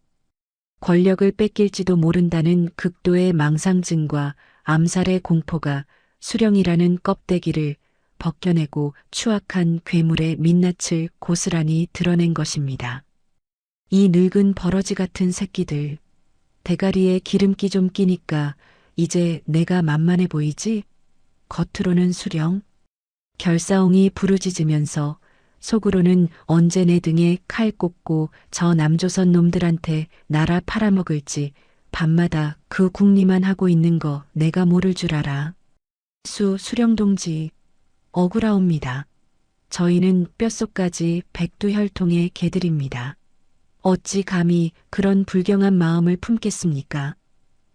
권력을 뺏길지도 모른다는 극도의 망상증과 암살의 공포가 수령이라는 껍데기를 벗겨내고 추악한 괴물의 민낯을 고스란히 드러낸 것입니다. 이 늙은 버러지 같은 새끼들, 대가리에 기름기 좀 끼니까 이제 내가 만만해 보이지? 겉으로는 수령. 결사옹이 부르짖으면서 속으로는 언제 내 등에 칼 꽂고 저 남조선 놈들한테 나라 팔아먹을지 밤마다 그 궁리만 하고 있는 거 내가 모를 줄 알아. 수령동지, 억울하옵니다. 저희는 뼛속까지 백두혈통의 개들입니다. 어찌 감히 그런 불경한 마음을 품겠습니까?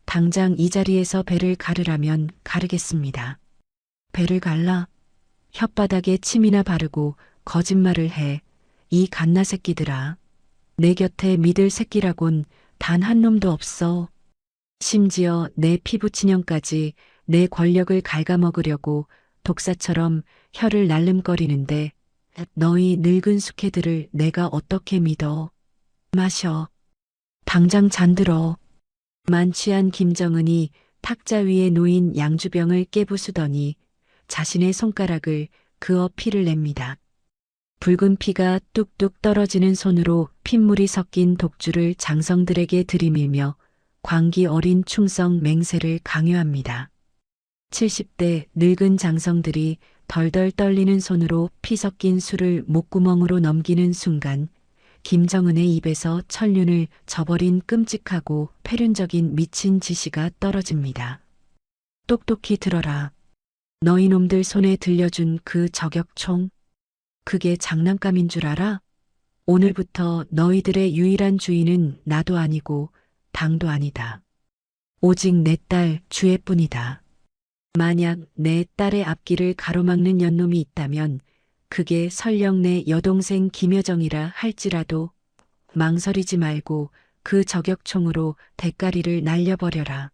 당장 이 자리에서 배를 가르라면 가르겠습니다. 배를 갈라? 혓바닥에 침이나 바르고 거짓말을 해. 이 갓나 새끼들아. 내 곁에 믿을 새끼라곤 단 한 놈도 없어. 심지어 내 피부 친형까지 내 권력을 갉아먹으려고 독사처럼 혀를 날름거리는데 너희 늙은 숙해들을 내가 어떻게 믿어. 마셔. 당장 잠들어. 만취한 김정은이 탁자 위에 놓인 양주병을 깨부수더니 자신의 손가락을 그어 피를 냅니다. 붉은 피가 뚝뚝 떨어지는 손으로 핏물이 섞인 독주를 장성들에게 들이밀며 광기 어린 충성 맹세를 강요합니다. 70대 늙은 장성들이 덜덜 떨리는 손으로 피 섞인 술을 목구멍으로 넘기는 순간 김정은의 입에서 천륜을 저버린 끔찍하고 패륜적인 미친 지시가 떨어집니다. 똑똑히 들어라. 너희 놈들 손에 들려준 그 저격총. 그게 장난감인 줄 알아? 오늘부터 너희들의 유일한 주인은 나도 아니고 당도 아니다. 오직 내 딸 주애뿐이다. 만약 내 딸의 앞길을 가로막는 연놈이 있다면 그게 설령 내 여동생 김여정이라 할지라도 망설이지 말고 그 저격총으로 대가리를 날려버려라.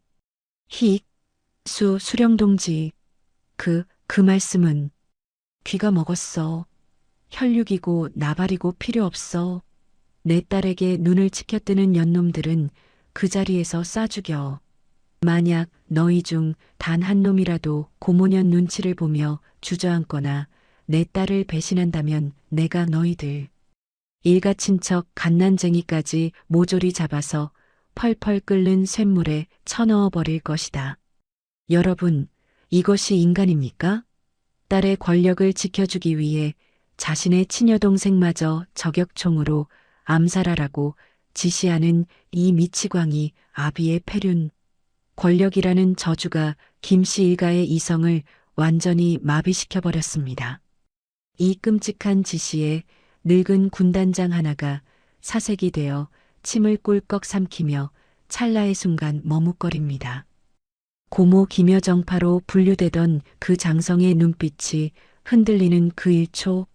히, 수령동지. 그 말씀은 귀가 먹었어. 혈육이고 나발이고 필요 없어. 내 딸에게 눈을 치켜뜨는 연놈들은 그 자리에서 쏴 죽여. 만약 너희 중 단 한 놈이라도 고모년 눈치를 보며 주저앉거나 내 딸을 배신한다면 내가 너희들 일가 친척 갓난쟁이까지 모조리 잡아서 펄펄 끓는 쇳물에 쳐넣어 버릴 것이다. 여러분, 이것이 인간입니까? 딸의 권력을 지켜주기 위해 자신의 친여동생마저 저격총으로 암살하라고 지시하는 이 미치광이 아비의 패륜. 권력이라는 저주가 김씨 일가의 이성을 완전히 마비시켜버렸습니다. 이 끔찍한 지시에 늙은 군단장 하나가 사색이 되어 침을 꿀꺽 삼키며 찰나의 순간 머뭇거립니다. 고모 김여정파로 분류되던 그 장성의 눈빛이 흔들리는 그 1초,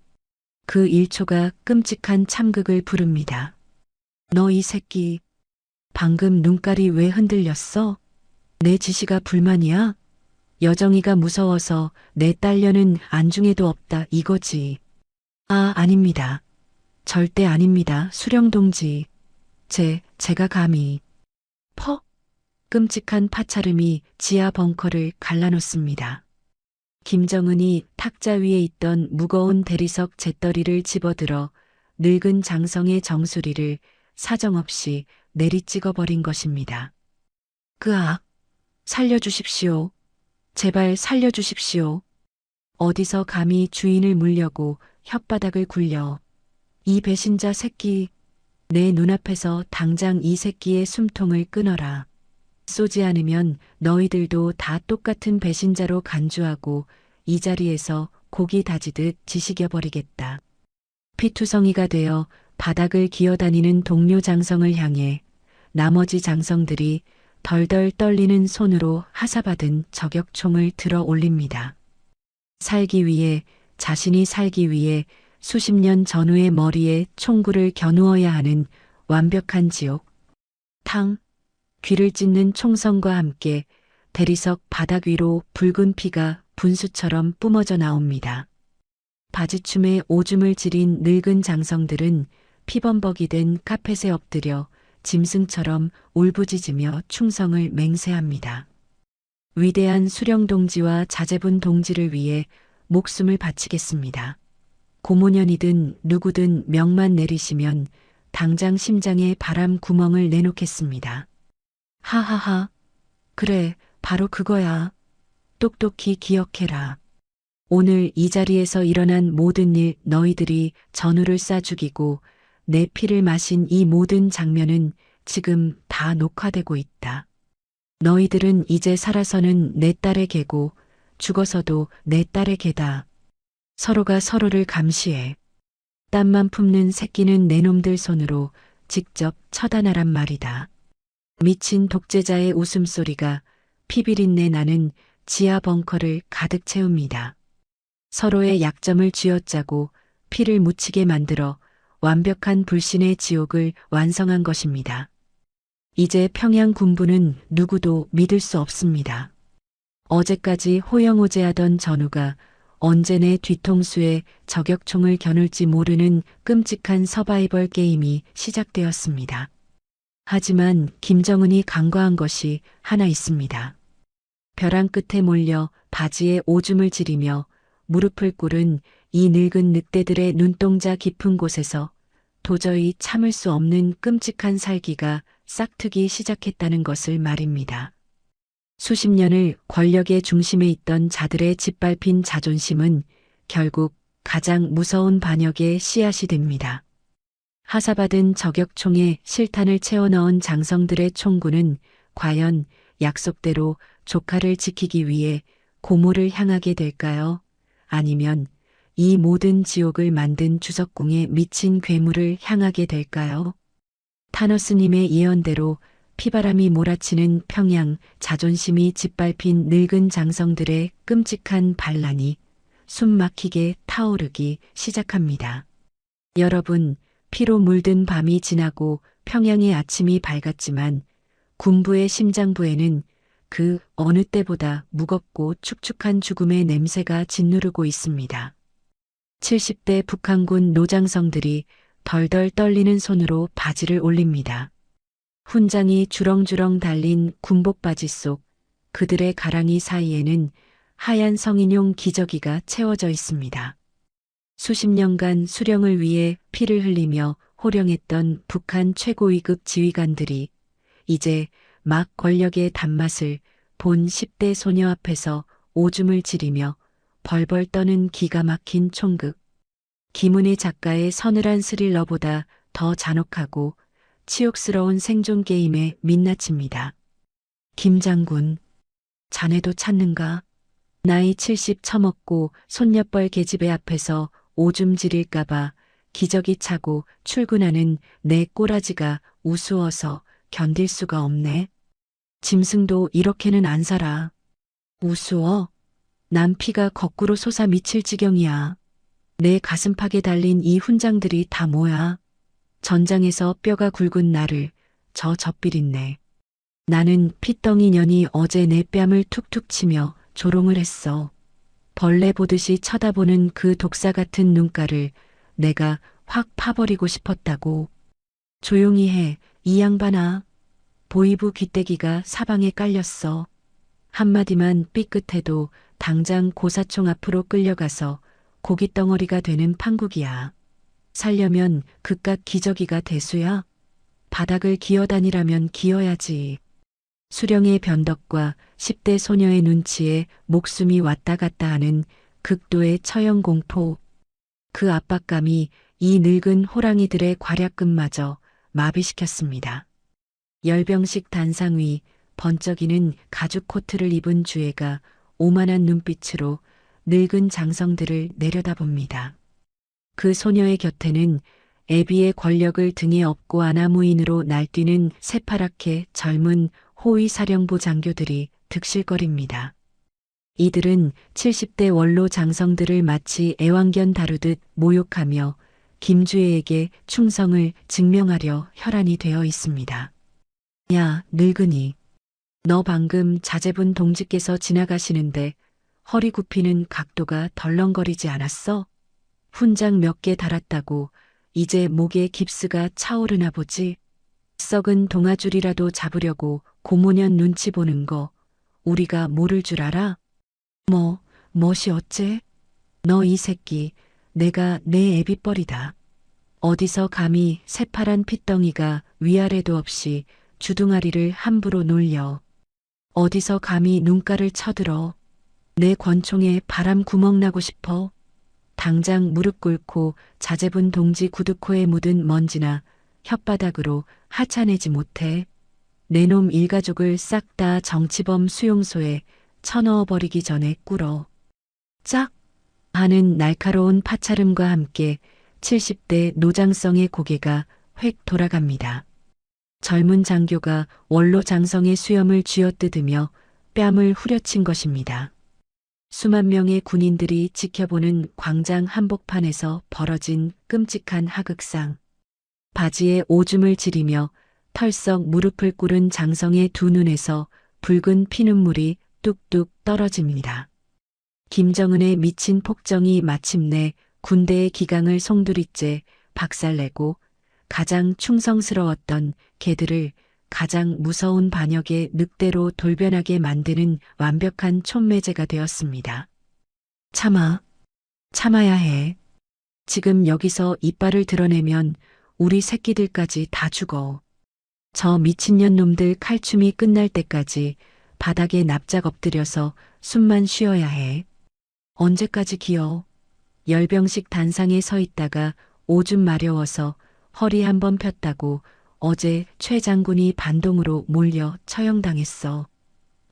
그 1초가 끔찍한 참극을 부릅니다. 너 이 새끼, 방금 눈깔이 왜 흔들렸어? 내 지시가 불만이야? 여정이가 무서워서 내 딸려는 안중에도 없다 이거지. 아닙니다. 절대 아닙니다. 수령동지. 제가 감히. 퍽! 끔찍한 파차름이 지하 벙커를 갈라놓습니다. 김정은이 탁자 위에 있던 무거운 대리석 재떨이를 집어들어 늙은 장성의 정수리를 사정없이 내리찍어버린 것입니다. 살려주십시오. 제발 살려주십시오. 어디서 감히 주인을 물려고 혓바닥을 굴려. 이 배신자 새끼, 내 눈앞에서 당장 이 새끼의 숨통을 끊어라. 쏘지 않으면 너희들도 다 똑같은 배신자로 간주하고 이 자리에서 고기 다지듯 지식여버리겠다. 피투성이가 되어 바닥을 기어다니는 동료 장성을 향해 나머지 장성들이 덜덜 떨리는 손으로 하사받은 저격총을 들어 올립니다. 살기 위해, 자신이 살기 위해 수십 년 전후의 머리에 총구를 겨누어야 하는 완벽한 지옥. 귀를 찢는 총성과 함께 대리석 바닥 위로 붉은 피가 분수처럼 뿜어져 나옵니다. 바지춤에 오줌을 지린 늙은 장성들은 피범벅이 된 카펫에 엎드려 짐승처럼 울부짖으며 충성을 맹세합니다. 위대한 수령동지와 자제분 동지를 위해 목숨을 바치겠습니다. 고모년이든 누구든 명만 내리시면 당장 심장에 바람 구멍을 내놓겠습니다. 하하하. 그래, 바로 그거야. 똑똑히 기억해라. 오늘 이 자리에서 일어난 모든 일 너희들이 전우를 쏴 죽이고 내 피를 마신 이 모든 장면은 지금 다 녹화되고 있다. 너희들은 이제 살아서는 내 딸의 개고 죽어서도 내 딸의 개다. 서로가 서로를 감시해. 땀만 품는 새끼는 내 놈들 손으로 직접 처단하란 말이다. 미친 독재자의 웃음소리가 피비린내 나는 지하 벙커를 가득 채웁니다. 서로의 약점을 쥐어짜고 피를 묻히게 만들어 완벽한 불신의 지옥을 완성한 것입니다. 이제 평양 군부는 누구도 믿을 수 없습니다. 어제까지 호영호재하던 전우가 언제 내 뒤통수에 저격총을 겨눌지 모르는 끔찍한 서바이벌 게임이 시작되었습니다. 하지만 김정은이 간과한 것이 하나 있습니다. 벼랑 끝에 몰려 바지에 오줌을 지리며 무릎을 꿇은 이 늙은 늑대들의 눈동자 깊은 곳에서 도저히 참을 수 없는 끔찍한 살기가 싹트기 시작했다는 것을 말입니다. 수십 년을 권력의 중심에 있던 자들의 짓밟힌 자존심은 결국 가장 무서운 반역의 씨앗이 됩니다. 하사받은 저격총에 실탄을 채워 넣은 장성들의 총구는 과연 약속대로 조카를 지키기 위해 고모를 향하게 될까요? 아니면 이 모든 지옥을 만든 주석궁에 미친 괴물을 향하게 될까요? 타너스님의 예언대로 피바람이 몰아치는 평양, 자존심이 짓밟힌 늙은 장성들의 끔찍한 반란이 숨막히게 타오르기 시작합니다. 여러분, 피로 물든 밤이 지나고 평양의 아침이 밝았지만 군부의 심장부에는 그 어느 때보다 무겁고 축축한 죽음의 냄새가 짓누르고 있습니다. 70대 북한군 노장성들이 덜덜 떨리는 손으로 바지를 올립니다. 훈장이 주렁주렁 달린 군복 바지 속 그들의 가랑이 사이에는 하얀 성인용 기저귀가 채워져 있습니다. 수십 년간 수령을 위해 피를 흘리며 호령했던 북한 최고위급 지휘관들이 이제 막 권력의 단맛을 본 10대 소녀 앞에서 오줌을 지리며 벌벌 떠는 기가 막힌 총극. 김은희 작가의 서늘한 스릴러보다 더 잔혹하고 치욕스러운 생존 게임에 민낯입니다. 김 장군, 자네도 찾는가? 나이 70 처먹고 손녀뻘 계집애 앞에서 오줌 지릴까봐 기저귀 차고 출근하는 내 꼬라지가 우스워서 견딜 수가 없네. 짐승도 이렇게는 안 살아. 우스워? 난 피가 거꾸로 솟아 미칠 지경이야. 내 가슴팍에 달린 이 훈장들이 다 뭐야? 전장에서 뼈가 굵은 나를 저 젖비린내. 나는 피덩이 년이 어제 내 뺨을 툭툭 치며 조롱을 했어. 벌레 보듯이 쳐다보는 그 독사 같은 눈가를 내가 확 파버리고 싶었다고. 조용히 해, 이 양반아. 보이부 귀때기가 사방에 깔렸어. 한마디만 삐끗해도 당장 고사총 앞으로 끌려가서 고깃덩어리가 되는 판국이야. 살려면 그깟 기저귀가 대수야. 바닥을 기어다니라면 기어야지. 수령의 변덕과 10대 소녀의 눈치에 목숨이 왔다 갔다 하는 극도의 처형공포. 그 압박감이 이 늙은 호랑이들의 괄약근마저 마비시켰습니다. 열병식 단상 위 번쩍이는 가죽 코트를 입은 주애가 오만한 눈빛으로 늙은 장성들을 내려다봅니다. 그 소녀의 곁에는 애비의 권력을 등에 업고 아나무인으로 날뛰는 새파랗게 젊은 호위사령부 장교들이 득실거립니다. 이들은 70대 원로 장성들을 마치 애완견 다루듯 모욕하며 김주애에게 충성을 증명하려 혈안이 되어 있습니다. 야, 늙은이. 너 방금 자제분 동지께서 지나가시는데 허리 굽히는 각도가 덜렁거리지 않았어? 훈장 몇 개 달았다고 이제 목에 깁스가 차오르나 보지? 썩은 동아줄이라도 잡으려고 고모년 눈치 보는 거 우리가 모를 줄 알아? 멋이 어째? 너 이 새끼, 내가 내 애비뻘이다. 어디서 감히 새파란 핏덩이가 위아래도 없이 주둥아리를 함부로 놀려. 어디서 감히 눈가를 쳐들어. 내 권총에 바람 구멍 나고 싶어. 당장 무릎 꿇고 자제분 동지 구두코에 묻은 먼지나 혓바닥으로 하차내지 못해. 내 놈 일가족을 싹 다 정치범 수용소에 쳐넣어버리기 전에 꿇어. 짝! 하는 날카로운 파차름과 함께 70대 노장성의 고개가 획 돌아갑니다. 젊은 장교가 원로 장성의 수염을 쥐어뜯으며 뺨을 후려친 것입니다. 수만 명의 군인들이 지켜보는 광장 한복판에서 벌어진 끔찍한 하극상. 바지에 오줌을 지리며 털썩 무릎을 꿇은 장성의 두 눈에서 붉은 피눈물이 뚝뚝 떨어집니다. 김정은의 미친 폭정이 마침내 군대의 기강을 송두리째 박살내고 가장 충성스러웠던 개들을 가장 무서운 반역의 늑대로 돌변하게 만드는 완벽한 촌매제가 되었습니다. 참아, 참아야 해. 지금 여기서 이빨을 드러내면 우리 새끼들까지 다 죽어. 저 미친년 놈들 칼춤이 끝날 때까지 바닥에 납작 엎드려서 숨만 쉬어야 해. 언제까지 기어? 열병식 단상에 서 있다가 오줌 마려워서 허리 한번 폈다고 어제 최 장군이 반동으로 몰려 처형당했어.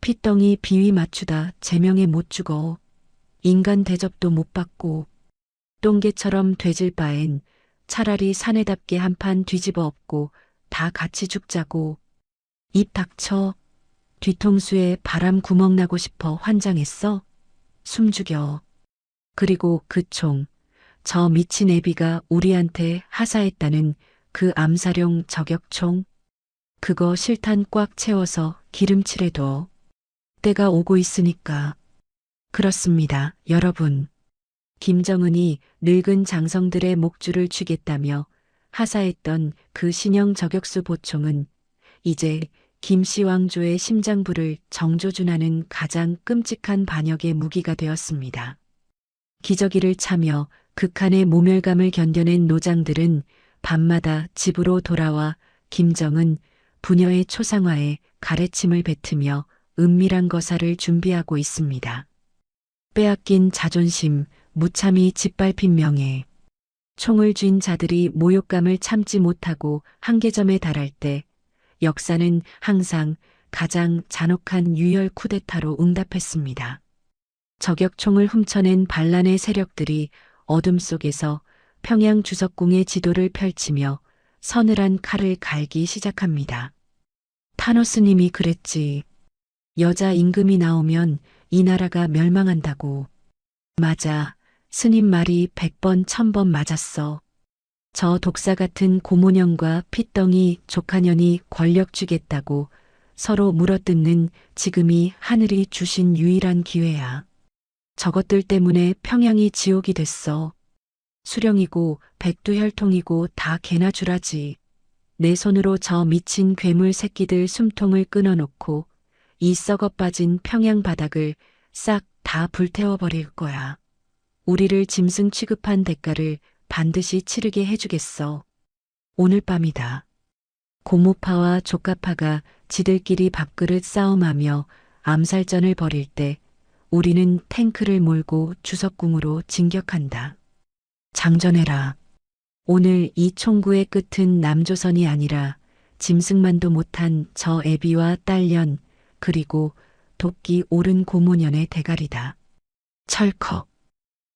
핏덩이 비위 맞추다 제명에 못 죽어. 인간 대접도 못 받고 똥개처럼 돼질 바엔 차라리 사내답게 한판 뒤집어 엎고 다 같이 죽자고. 입 닥쳐. 뒤통수에 바람 구멍 나고 싶어 환장했어? 숨죽여. 그리고 그 총, 저 미친 애비가 우리한테 하사했다는 그 암사용 저격총? 그거 실탄 꽉 채워서 기름칠해둬. 때가 오고 있으니까. 그렇습니다, 여러분. 김정은이 늙은 장성들의 목줄을 쥐겠다며 하사했던 그 신형 저격수 보총은 이제 김씨 왕조의 심장부를 정조준하는 가장 끔찍한 반역의 무기가 되었습니다. 기저귀를 차며 극한의 모멸감을 견뎌낸 노장들은 밤마다 집으로 돌아와 김정은 부녀의 초상화에 가래침을 뱉으며 은밀한 거사를 준비하고 있습니다. 빼앗긴 자존심, 무참히 짓밟힌 명예. 총을 쥔 자들이 모욕감을 참지 못하고 한계점에 달할 때 역사는 항상 가장 잔혹한 유혈 쿠데타로 응답했습니다. 저격총을 훔쳐낸 반란의 세력들이 어둠 속에서 평양 주석궁의 지도를 펼치며 서늘한 칼을 갈기 시작합니다. 타노스님이 그랬지. 여자 임금이 나오면 이 나라가 멸망한다고. 맞아. 스님 말이 100번 1000번 맞았어. 저 독사 같은 고모년과 핏덩이 조카년이 권력 쥐겠다고 서로 물어뜯는 지금이 하늘이 주신 유일한 기회야. 저것들 때문에 평양이 지옥이 됐어. 수령이고 백두혈통이고 다 개나 주라지. 내 손으로 저 미친 괴물 새끼들 숨통을 끊어놓고 이 썩어 빠진 평양 바닥을 싹 다 불태워버릴 거야. 우리를 짐승 취급한 대가를 반드시 치르게 해주겠어. 오늘 밤이다. 고모파와 조카파가 지들끼리 밥그릇 싸움하며 암살전을 벌일 때 우리는 탱크를 몰고 주석궁으로 진격한다. 장전해라. 오늘 이 총구의 끝은 남조선이 아니라 짐승만도 못한 저 애비와 딸년 그리고 도끼 오른 고모년의 대가리다. 철컥.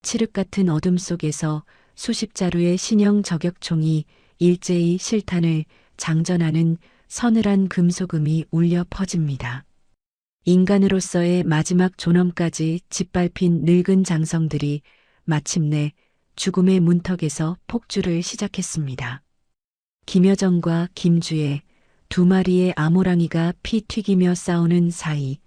칠흑 같은 어둠 속에서 수십 자루의 신형 저격총이 일제히 실탄을 장전하는 서늘한 금소금이 울려 퍼집니다. 인간으로서의 마지막 존엄까지 짓밟힌 늙은 장성들이 마침내 죽음의 문턱에서 폭주를 시작했습니다. 김여정과 김주의 두 마리의 암호랑이가 피 튀기며 싸우는 사이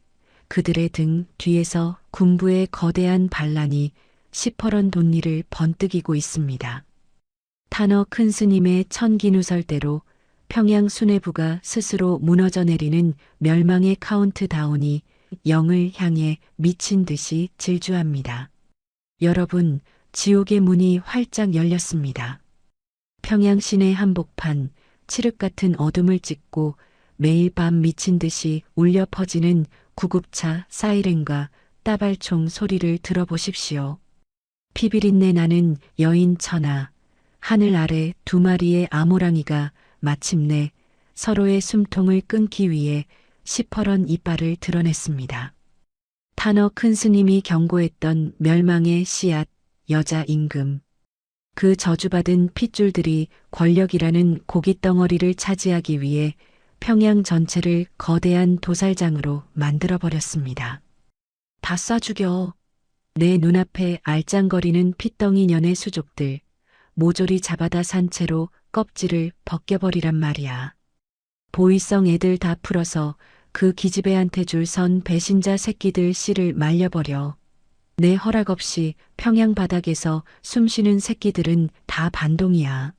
그들의 등 뒤에서 군부의 거대한 반란이 시퍼런 돈리를 번뜩이고 있습니다. 탄어 큰 스님의 천기누설대로 평양 수뇌부가 스스로 무너져 내리는 멸망의 카운트다운이 영을 향해 미친 듯이 질주합니다. 여러분, 지옥의 문이 활짝 열렸습니다. 평양 시내 한복판, 칠흑 같은 어둠을 찍고 매일 밤 미친 듯이 울려 퍼지는 구급차 사이렌과 따발총 소리를 들어보십시오. 피비린내 나는 여인 천하, 하늘 아래 두 마리의 암호랑이가 마침내 서로의 숨통을 끊기 위해 시퍼런 이빨을 드러냈습니다. 탄어 큰 스님이 경고했던 멸망의 씨앗, 여자 임금. 그 저주받은 핏줄들이 권력이라는 고깃덩어리를 차지하기 위해 평양 전체를 거대한 도살장으로 만들어버렸습니다. 다 쏴 죽여. 내 눈앞에 알짱거리는 핏덩이 년의 수족들, 모조리 잡아다 산 채로 껍질을 벗겨버리란 말이야. 보이성 애들 다 풀어서 그 기집애한테 줄 선 배신자 새끼들 씨를 말려버려. 내 허락 없이 평양 바닥에서 숨쉬는 새끼들은 다 반동이야.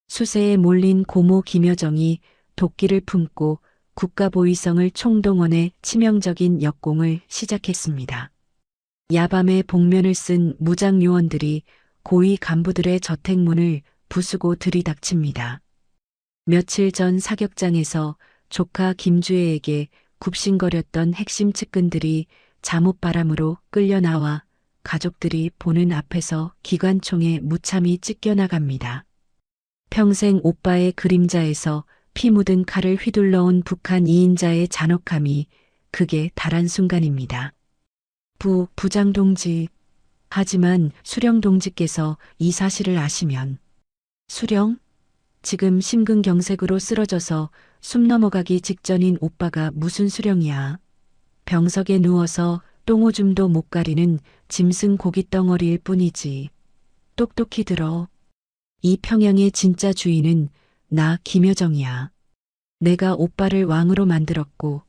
수세에 몰린 고모 김여정이 도끼를 품고 국가 보위성을 총동원해 치명적인 역공을 시작했습니다. 야밤에 복면을 쓴 무장 요원들이 고위 간부들의 저택문을 부수고 들이닥칩니다. 며칠 전 사격장에서 조카 김주혜에게 굽신거렸던 핵심 측근들이 잠옷바람으로 끌려나와 가족들이 보는 앞에서 기관총에 무참히 찢겨나갑니다. 평생 오빠의 그림자에서 피 묻은 칼을 휘둘러온 북한 2인자의 잔혹함이 극에 달한 순간입니다. 부장 동지. 하지만 수령 동지께서 이 사실을 아시면. 수령? 지금 심근경색으로 쓰러져서 숨 넘어가기 직전인 오빠가 무슨 수령이야. 병석에 누워서 똥오줌도 못 가리는 짐승 고깃덩어리일 뿐이지. 똑똑히 들어. 이 평양의 진짜 주인은 나 김여정이야. 내가 오빠를 왕으로 만들었고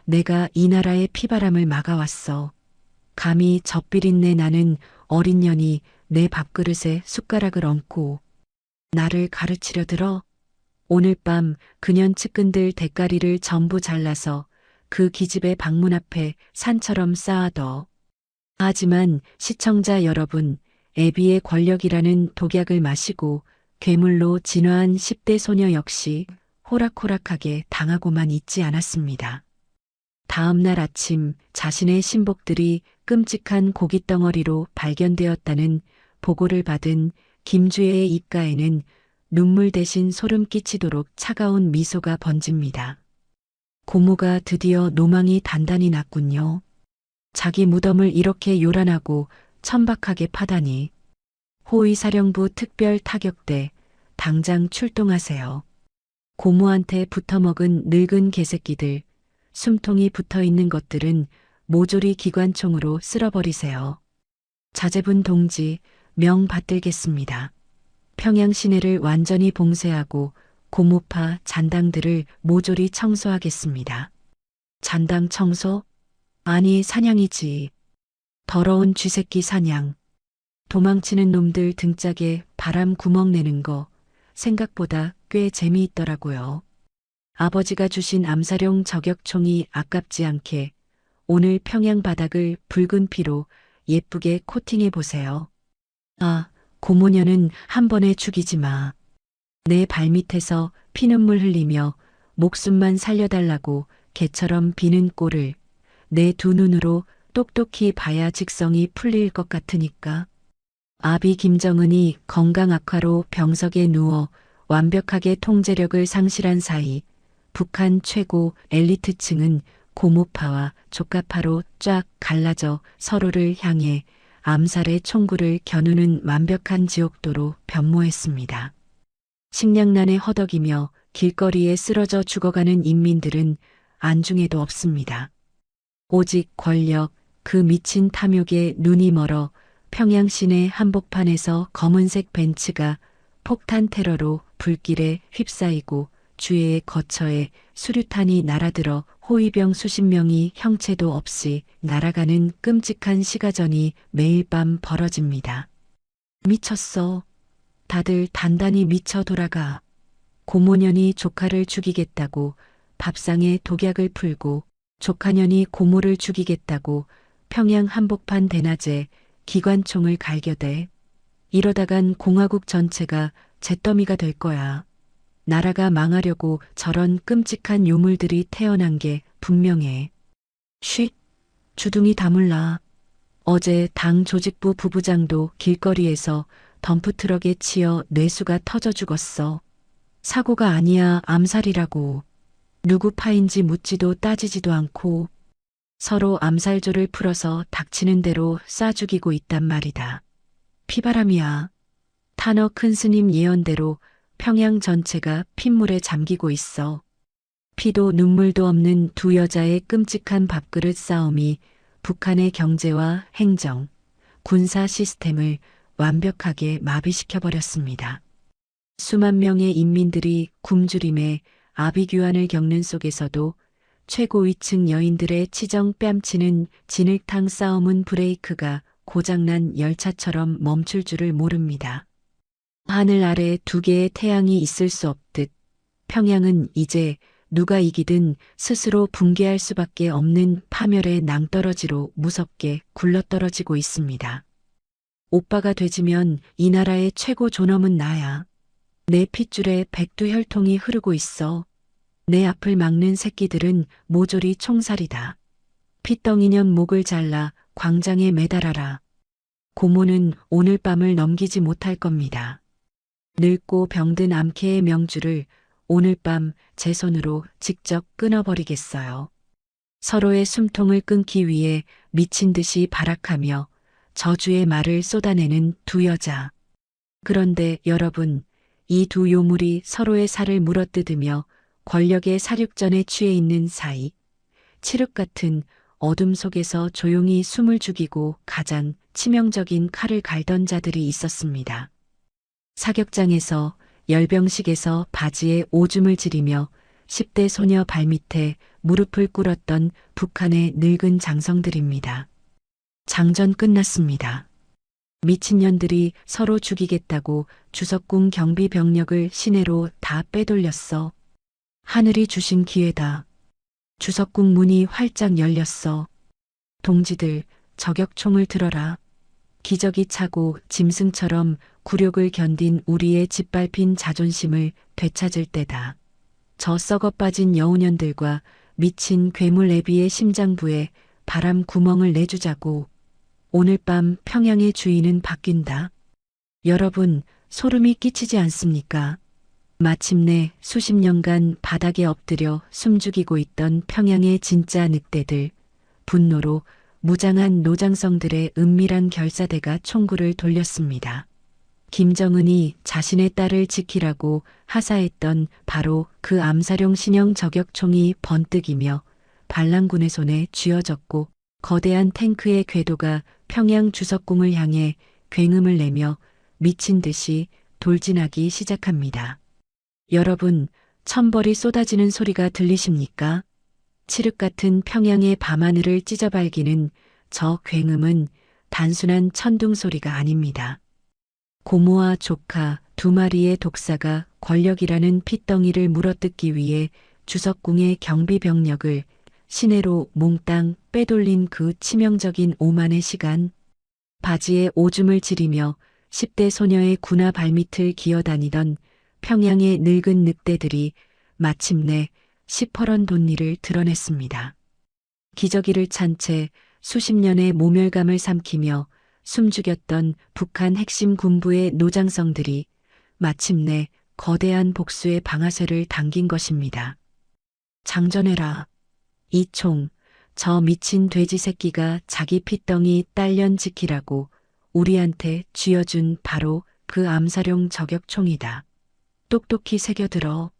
내가 이 나라의 피바람을 막아왔어. 감히 젖비린내 나는 어린 년이 내 밥그릇에 숟가락을 얹고 나를 가르치려 들어? 오늘 밤 그년 측근들 대가리를 전부 잘라서 그 기집애 방문 앞에 산처럼 쌓아둬. 하지만 시청자 여러분, 애비의 권력이라는 독약을 마시고 괴물로 진화한 10대 소녀 역시 호락호락하게 당하고만 있지 않았습니다. 다음 날 아침 자신의 신복들이 끔찍한 고깃덩어리로 발견되었다는 보고를 받은 김주혜의 입가에는 눈물 대신 소름 끼치도록 차가운 미소가 번집니다. 고모가 드디어 노망이 단단히 났군요. 자기 무덤을 이렇게 요란하고 천박하게 파다니. 호위사령부 특별 타격대 당장 출동하세요. 고모한테 붙어먹은 늙은 개새끼들, 숨통이 붙어있는 것들은 모조리 기관총으로 쓸어버리세요. 자제분 동지, 명 받들겠습니다. 평양 시내를 완전히 봉쇄하고 고모파 잔당들을 모조리 청소하겠습니다. 잔당 청소? 아니 사냥이지. 더러운 쥐새끼 사냥. 도망치는 놈들 등짝에 바람 구멍 내는 거 생각보다 꽤 재미있더라고요. 아버지가 주신 암사용 저격총이 아깝지 않게 오늘 평양 바닥을 붉은 피로 예쁘게 코팅해 보세요. 아, 고모녀는 한 번에 죽이지 마. 내 발밑에서 피눈물 흘리며 목숨만 살려달라고 개처럼 비는 꼴을 내 두 눈으로 똑똑히 봐야 직성이 풀릴 것 같으니까. 아비 김정은이 건강 악화로 병석에 누워 완벽하게 통제력을 상실한 사이 북한 최고 엘리트층은 고모파와 조카파로 쫙 갈라져 서로를 향해 암살의 총구를 겨누는 완벽한 지옥도로 변모했습니다. 식량난에 허덕이며 길거리에 쓰러져 죽어가는 인민들은 안중에도 없습니다. 오직 권력, 그 미친 탐욕에 눈이 멀어 평양 시내 한복판에서 검은색 벤츠가 폭탄 테러로 불길에 휩싸이고 주위의 거처에 수류탄이 날아들어 호위병 수십 명이 형체도 없이 날아가는 끔찍한 시가전이 매일 밤 벌어집니다. 미쳤어. 다들 단단히 미쳐 돌아가. 고모년이 조카를 죽이겠다고 밥상에 독약을 풀고 조카년이 고모를 죽이겠다고 평양 한복판 대낮에 기관총을 갈겨대. 이러다간 공화국 전체가 잿더미가 될 거야. 나라가 망하려고 저런 끔찍한 요물들이 태어난 게 분명해. 쉿, 주둥이 다물라. 어제 당 조직부 부부장도 길거리에서 덤프트럭에 치여 뇌수가 터져 죽었어. 사고가 아니야, 암살이라고. 누구 파인지 묻지도 따지지도 않고 서로 암살조를 풀어서 닥치는 대로 쏴 죽이고 있단 말이다. 피바람이야. 탄어 큰 스님 예언대로 평양 전체가 핏물에 잠기고 있어. 피도 눈물도 없는 두 여자의 끔찍한 밥그릇 싸움이 북한의 경제와 행정, 군사 시스템을 완벽하게 마비시켜버렸습니다. 수만 명의 인민들이 굶주림에 아비규환을 겪는 속에서도 최고위층 여인들의 치정 뺨치는 진흙탕 싸움은 브레이크가 고장난 열차처럼 멈출 줄을 모릅니다. 하늘 아래 두 개의 태양이 있을 수 없듯 평양은 이제 누가 이기든 스스로 붕괴할 수밖에 없는 파멸의 낭떠러지로 무섭게 굴러떨어지고 있습니다. 오빠가 되지면 이 나라의 최고 존엄은 나야. 내 핏줄에 백두혈통이 흐르고 있어. 내 앞을 막는 새끼들은 모조리 총살이다. 핏덩이년 목을 잘라 광장에 매달아라. 고모는 오늘 밤을 넘기지 못할 겁니다. 늙고 병든 암캐의 명주를 오늘 밤 제 손으로 직접 끊어버리겠어요. 서로의 숨통을 끊기 위해 미친 듯이 발악하며 저주의 말을 쏟아내는 두 여자. 그런데 여러분, 이 두 요물이 서로의 살을 물어뜯으며 권력의 사륙전에 취해 있는 사이, 칠흑 같은 어둠 속에서 조용히 숨을 죽이고 가장 치명적인 칼을 갈던 자들이 있었습니다. 사격장에서 열병식에서 바지에 오줌을 지리며 10대 소녀 발밑에 무릎을 꿇었던 북한의 늙은 장성들입니다. 장전 끝났습니다. 미친년들이 서로 죽이겠다고 주석궁 경비 병력을 시내로 다 빼돌렸어. 하늘이 주신 기회다. 주석궁 문이 활짝 열렸어. 동지들, 저격총을 들어라. 기저귀 차고 짐승처럼 굴욕을 견딘 우리의 짓밟힌 자존심을 되찾을 때다. 저 썩어 빠진 여우년들과 미친 괴물 애비의 심장부에 바람 구멍을 내주자고. 오늘 밤 평양의 주인은 바뀐다. 여러분, 소름이 끼치지 않습니까? 마침내 수십 년간 바닥에 엎드려 숨죽이고 있던 평양의 진짜 늑대들, 분노로 무장한 노장성들의 은밀한 결사대가 총구를 돌렸습니다. 김정은이 자신의 딸을 지키라고 하사했던 바로 그 암사룡 신형 저격총이 번뜩이며 반란군의 손에 쥐어졌고 거대한 탱크의 궤도가 평양 주석궁을 향해 굉음을 내며 미친 듯이 돌진하기 시작합니다. 여러분, 천벌이 쏟아지는 소리가 들리십니까? 칠흑 같은 평양의 밤하늘을 찢어발기는 저 굉음은 단순한 천둥 소리가 아닙니다. 고모와 조카 두 마리의 독사가 권력이라는 핏덩이를 물어뜯기 위해 주석궁의 경비 병력을 시내로 몽땅 빼돌린 그 치명적인 오만의 시간. 바지에 오줌을 지리며 10대 소녀의 군화 발밑을 기어다니던 평양의 늙은 늑대들이 마침내 시퍼런 돈니를 드러냈습니다. 기저귀를 찬 채 수십 년의 모멸감을 삼키며 숨죽였던 북한 핵심 군부의 노장성들이 마침내 거대한 복수의 방아쇠를 당긴 것입니다. 장전해라. 이 총, 저 미친 돼지 새끼가 자기 핏덩이 딸년 지키라고 우리한테 쥐어준 바로 그 암사룡 저격총이다. 똑똑히 새겨들어.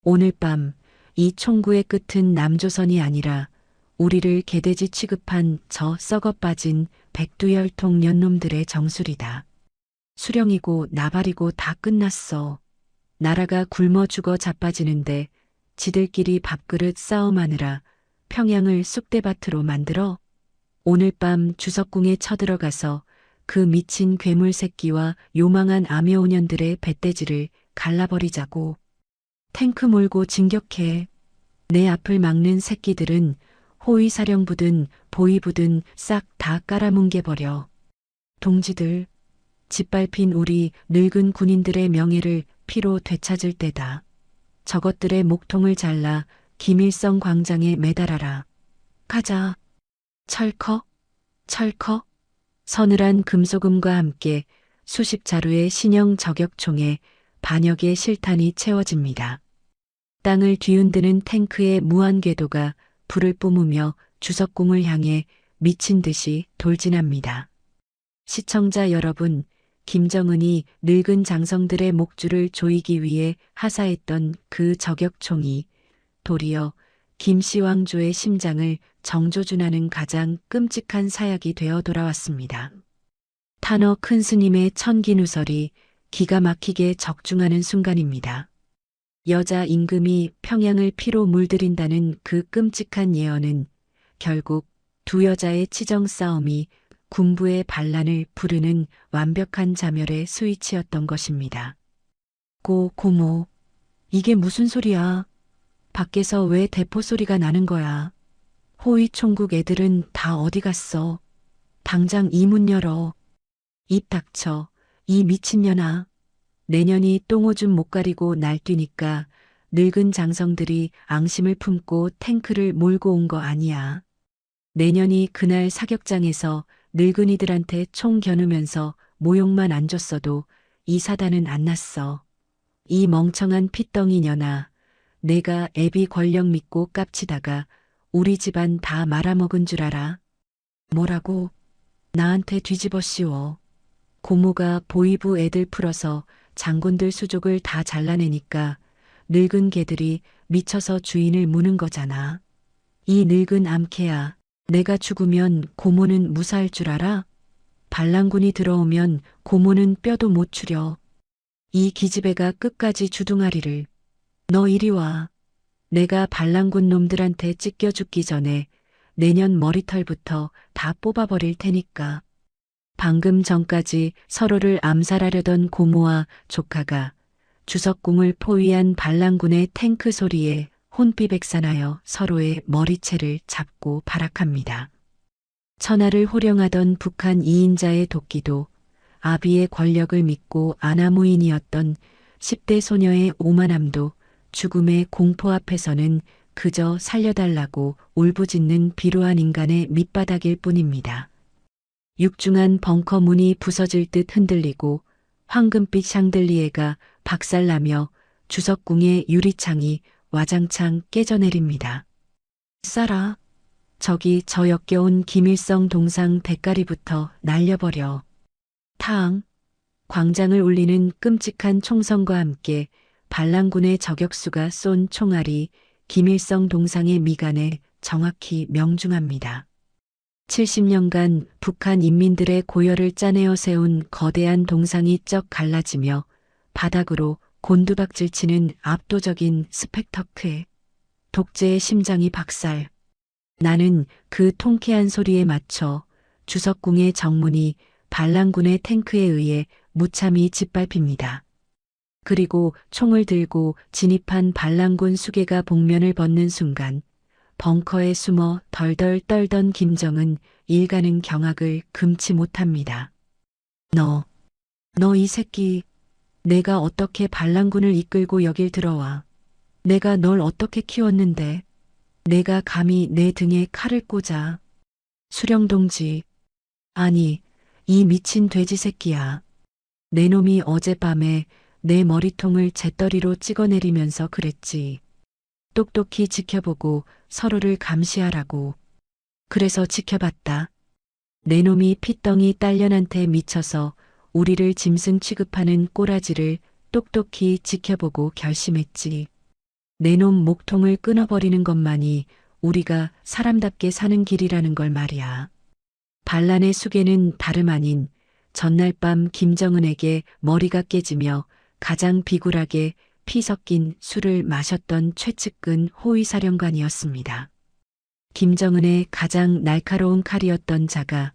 오늘 밤 이 총구의 끝은 남조선이 아니라 우리를 개돼지 취급한 저 썩어 빠진 백두혈통 년놈들의 정수리다. 수령이고 나발이고 다 끝났어. 나라가 굶어 죽어 자빠지는데 지들끼리 밥그릇 싸움하느라 평양을 쑥대밭으로 만들어? 오늘 밤 주석궁에 쳐들어가서 그 미친 괴물 새끼와 요망한 암여우년들의 배떼지를 갈라버리자고. 탱크 몰고 진격해. 내 앞을 막는 새끼들은 호위사령부든 보위부든 싹 다 깔아뭉개버려. 동지들, 짓밟힌 우리 늙은 군인들의 명예를 피로 되찾을 때다. 저것들의 목통을 잘라 김일성 광장에 매달아라. 가자. 철컥, 철컥. 서늘한 금소금과 함께 수십 자루의 신형 저격총에 반역의 실탄이 채워집니다. 땅을 뒤흔드는 탱크의 무한 궤도가 불을 뿜으며 주석궁을 향해 미친 듯이 돌진합니다. 시청자 여러분, 김정은이 늙은 장성들의 목줄을 조이기 위해 하사했던 그 저격총이 도리어 김씨왕조의 심장을 정조준하는 가장 끔찍한 사약이 되어 돌아왔습니다. 탄어 큰 스님의 천기누설이 기가 막히게 적중하는 순간입니다. 여자 임금이 평양을 피로 물들인다는 그 끔찍한 예언은 결국 두 여자의 치정 싸움이 군부의 반란을 부르는 완벽한 자멸의 스위치였던 것입니다. 고모, 이게 무슨 소리야? 밖에서 왜 대포 소리가 나는 거야? 호위 총국 애들은 다 어디 갔어? 당장 이 문 열어. 입 닥쳐. 이 미친년아. 내년이 똥오줌 못 가리고 날뛰니까 늙은 장성들이 앙심을 품고 탱크를 몰고 온 거 아니야. 내년이 그날 사격장에서 늙은이들한테 총 겨누면서 모욕만 안 줬어도 이 사단은 안 났어. 이 멍청한 핏덩이년아. 내가 애비 권력 믿고 깝치다가 우리 집안 다 말아먹은 줄 알아? 뭐라고? 나한테 뒤집어 씌워. 고모가 보위부 애들 풀어서 장군들 수족을 다 잘라내니까 늙은 개들이 미쳐서 주인을 무는 거잖아. 이 늙은 암캐야. 내가 죽으면 고모는 무사할 줄 알아? 반란군이 들어오면 고모는 뼈도 못 추려. 이 기집애가 끝까지 주둥아리를. 너 이리 와. 내가 반란군 놈들한테 찢겨 죽기 전에 내년 머리털부터 다 뽑아버릴 테니까. 방금 전까지 서로를 암살하려던 고모와 조카가 주석궁을 포위한 반란군의 탱크 소리에 혼비백산하여 서로의 머리채를 잡고 발악합니다. 천하를 호령하던 북한 2인자의 도끼도 아비의 권력을 믿고 아나무인이었던 10대 소녀의 오만함도 죽음의 공포 앞에서는 그저 살려달라고 울부짖는 비루한 인간의 밑바닥일 뿐입니다. 육중한 벙커 문이 부서질 듯 흔들리고 황금빛 샹들리에가 박살나며 주석궁의 유리창이 와장창 깨져내립니다. 쏴라. 저기 저 역겨운 김일성 동상 대가리부터 날려버려. 탕. 광장을 울리는 끔찍한 총성과 함께 반란군의 저격수가 쏜 총알이 김일성 동상의 미간에 정확히 명중합니다. 70년간 북한 인민들의 고열을 짜내어 세운 거대한 동상이 쩍 갈라지며 바닥으로 곤두박질치는 압도적인 스펙터클. 독재의 심장이 박살. 나는 그 통쾌한 소리에 맞춰 주석궁의 정문이 반란군의 탱크에 의해 무참히 짓밟힙니다. 그리고 총을 들고 진입한 반란군 수계가 복면을 벗는 순간 벙커에 숨어 덜덜 떨던 김정은 일가는 경악을 금치 못합니다. 너 이 새끼, 내가 어떻게 반란군을 이끌고 여길 들어와. 내가 널 어떻게 키웠는데. 내가 감히 내 등에 칼을 꽂아. 수령동지. 아니, 이 미친 돼지 새끼야. 내 놈이 어젯밤에 내 머리통을 재떨이로 찍어내리면서 그랬지. 똑똑히 지켜보고 서로를 감시하라고. 그래서 지켜봤다. 내 놈이 핏덩이 딸년한테 미쳐서 우리를 짐승 취급하는 꼬라지를 똑똑히 지켜보고 결심했지. 내 놈 목통을 끊어버리는 것만이 우리가 사람답게 사는 길이라는 걸 말이야. 반란의 수계는 다름 아닌 전날 밤 김정은에게 머리가 깨지며 가장 비굴하게 피 섞인 술을 마셨던 최측근 호위사령관이었습니다. 김정은의 가장 날카로운 칼이었던 자가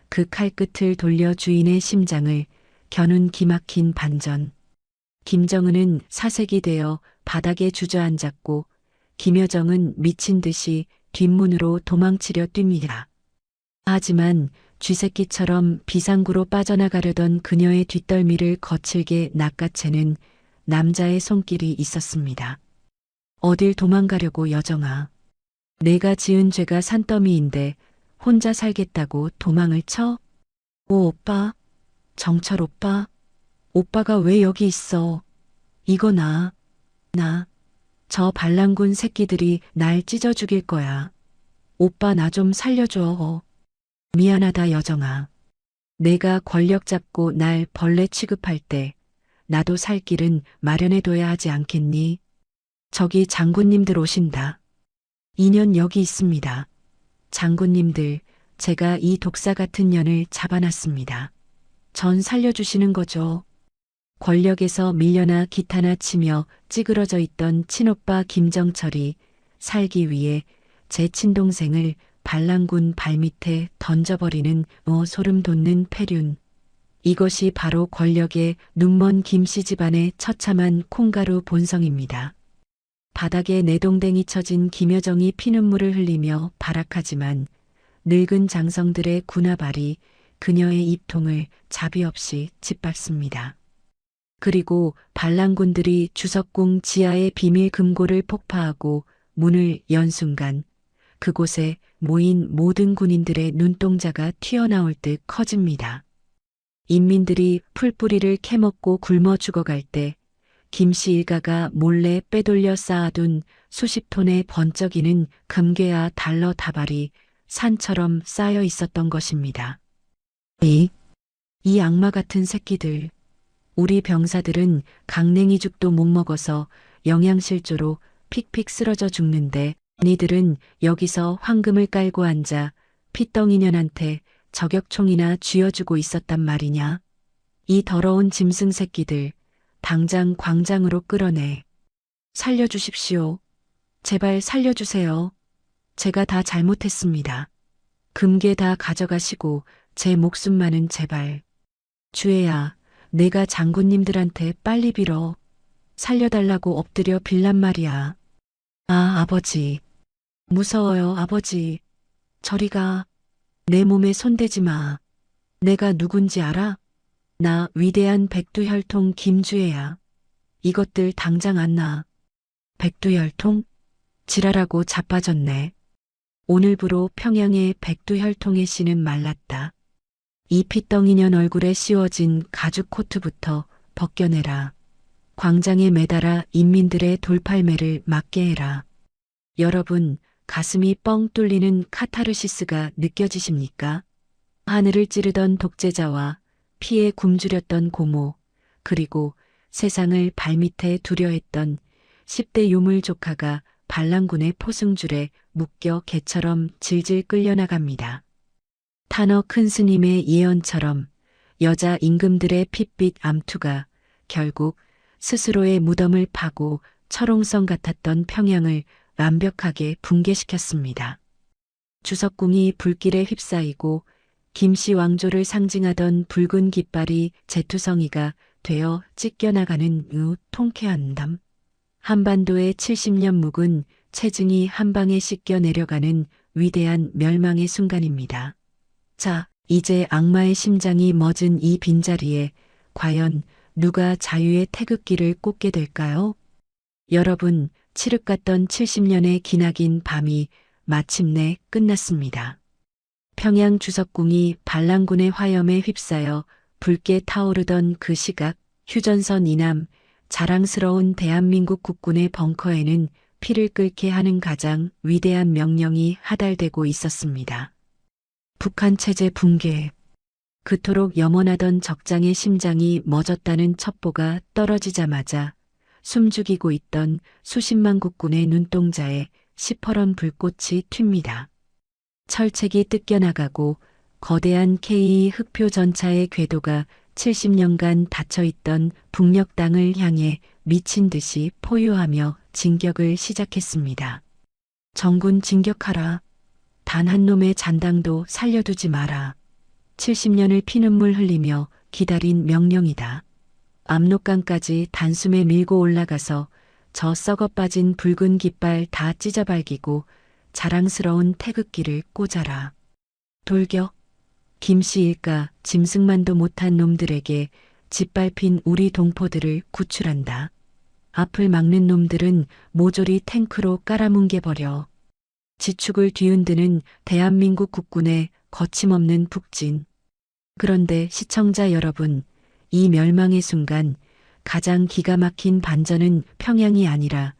그 칼끝을 돌려 주인의 심장을 겨눈 기막힌 반전. 김정은은 사색이 되어 바닥에 주저앉았고 김여정은 미친 듯이 뒷문으로 도망치려 뜁니다. 하지만 쥐새끼처럼 비상구로 빠져나가려던 그녀의 뒷덜미를 거칠게 낚아채는 남자의 손길이 있었습니다. 어딜 도망가려고 여정아. 내가 지은 죄가 산더미인데 혼자 살겠다고 도망을 쳐? 오 오빠, 정철 오빠, 오빠가 왜 여기 있어? 이거 나, 저 반란군 새끼들이 날 찢어 죽일 거야. 오빠 나 좀 살려줘. 미안하다 여정아. 내가 권력 잡고 날 벌레 취급할 때 나도 살 길은 마련해둬야 하지 않겠니? 저기 장군님들 오신다. 2년 여기 있습니다. 장군님들, 제가 이 독사 같은 년을 잡아놨습니다. 전 살려주시는 거죠. 권력에서 밀려나 기타나 치며 찌그러져 있던 친오빠 김정철이 살기 위해 제 친동생을 반란군 발밑에 던져버리는 소름 돋는 패륜. 이것이 바로 권력의 눈먼 김씨 집안의 처참한 콩가루 본성입니다. 바닥에 내동댕이 쳐진 김여정이 피눈물을 흘리며 발악하지만 늙은 장성들의 군화발이 그녀의 입통을 자비 없이 짓밟습니다. 그리고 반란군들이 주석궁 지하의 비밀 금고를 폭파하고 문을 연 순간 그곳에 모인 모든 군인들의 눈동자가 튀어나올 듯 커집니다. 인민들이 풀뿌리를 캐먹고 굶어 죽어갈 때 김씨 일가가 몰래 빼돌려 쌓아둔 수십 톤의 번쩍이는 금괴와 달러 다발이 산처럼 쌓여 있었던 것입니다. 이 악마 같은 새끼들. 우리 병사들은 강냉이죽도 못 먹어서 영양실조로 픽픽 쓰러져 죽는데 니들은 여기서 황금을 깔고 앉아 피덩이년한테 저격총이나 쥐어주고 있었단 말이냐. 이 더러운 짐승 새끼들 당장 광장으로 끌어내. 살려주십시오. 제발 살려주세요. 제가 다 잘못했습니다. 금괴 다 가져가시고 제 목숨만은 제발. 주애야, 내가 장군님들한테 빨리 빌어. 살려달라고 엎드려 빌란 말이야. 아, 아버지. 무서워요, 아버지. 저리 가. 내 몸에 손대지 마. 내가 누군지 알아? 나 위대한 백두혈통 김주애야. 이것들 당장 안 나. 백두혈통? 지랄하고 자빠졌네. 오늘부로 평양의 백두혈통의 씨는 말랐다. 이 피덩이년 얼굴에 씌워진 가죽 코트부터 벗겨내라. 광장에 매달아 인민들의 돌팔매를 막게 해라. 여러분, 가슴이 뻥 뚫리는 카타르시스가 느껴지십니까? 하늘을 찌르던 독재자와 피에 굶주렸던 고모, 그리고 세상을 발밑에 두려했던 10대 유물 조카가 반란군의 포승줄에 묶여 개처럼 질질 끌려나갑니다. 탄어 큰 스님의 예언처럼 여자 임금들의 핏빛 암투가 결국 스스로의 무덤을 파고 철옹성 같았던 평양을 완벽하게 붕괴시켰습니다. 주석궁이 불길에 휩싸이고 김씨 왕조를 상징하던 붉은 깃발이 제투성이가 되어 찢겨나가는 통쾌한 담. 한반도의 70년 묵은 체증이 한 방에 씻겨 내려가는 위대한 멸망의 순간입니다. 자, 이제 악마의 심장이 멎은 이 빈자리에 과연 누가 자유의 태극기를 꽂게 될까요? 여러분, 칠흑 같던 70년의 기나긴 밤이 마침내 끝났습니다. 평양 주석궁이 반란군의 화염에 휩싸여 붉게 타오르던 그 시각, 휴전선 이남 자랑스러운 대한민국 국군의 벙커에는 피를 끓게 하는 가장 위대한 명령이 하달되고 있었습니다. 북한 체제 붕괴. 그토록 염원하던 적장의 심장이 멎었다는 첩보가 떨어지자마자 숨죽이고 있던 수십만 국군의 눈동자에 시퍼런 불꽃이 튑니다. 철책이 뜯겨나가고 거대한 K 흑표 전차의 궤도가 70년간 닫혀있던 북녘 땅을 향해 미친 듯이 포효하며 진격을 시작했습니다. 정군 진격하라. 단 한 놈의 잔당도 살려두지 마라. 70년을 피눈물 흘리며 기다린 명령이다. 압록강까지 단숨에 밀고 올라가서 저 썩어 빠진 붉은 깃발 다 찢어발기고 자랑스러운 태극기를 꽂아라. 돌격. 김씨 일가 짐승만도 못한 놈들에게 짓밟힌 우리 동포들을 구출한다. 앞을 막는 놈들은 모조리 탱크로 깔아뭉개버려. 지축을 뒤흔드는 대한민국 국군의 거침없는 북진. 그런데 시청자 여러분, 이 멸망의 순간 가장 기가 막힌 반전은 평양이 아니라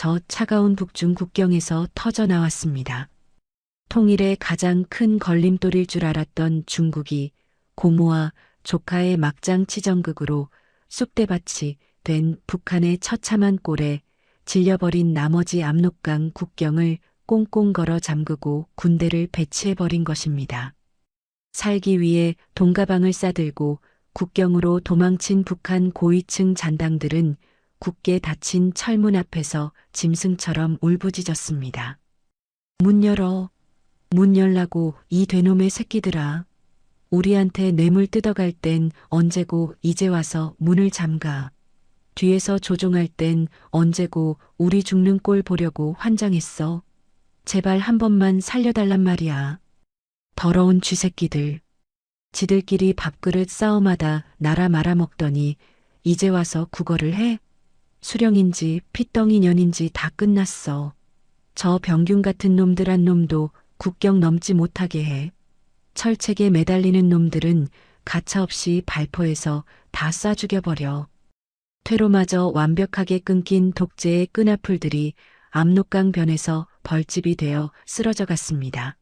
저 차가운 북중 국경에서 터져 나왔습니다. 통일의 가장 큰 걸림돌일 줄 알았던 중국이 고모와 조카의 막장 치정극으로 쑥대밭이 된 북한의 처참한 꼴에 질려버린 나머지 압록강 국경을 꽁꽁 걸어 잠그고 군대를 배치해버린 것입니다. 살기 위해 돈가방을 싸들고 국경으로 도망친 북한 고위층 잔당들은 굳게 닫힌 철문 앞에서 짐승처럼 울부짖었습니다. 문 열어. 문 열라고 이 되놈의 새끼들아. 우리한테 뇌물 뜯어갈 땐 언제고 이제 와서 문을 잠가. 뒤에서 조종할 땐 언제고 우리 죽는 꼴 보려고 환장했어. 제발 한 번만 살려달란 말이야. 더러운 쥐새끼들. 지들끼리 밥그릇 싸움하다 나라 말아먹더니 이제 와서 구걸을 해? 수령인지 핏덩이 년인지 다 끝났어. 저 병균 같은 놈들 한 놈도 국경 넘지 못하게 해. 철책에 매달리는 놈들은 가차없이 발포해서 다 쏴 죽여버려. 퇴로마저 완벽하게 끊긴 독재의 끈아풀들이 압록강 변에서 벌집이 되어 쓰러져 갔습니다.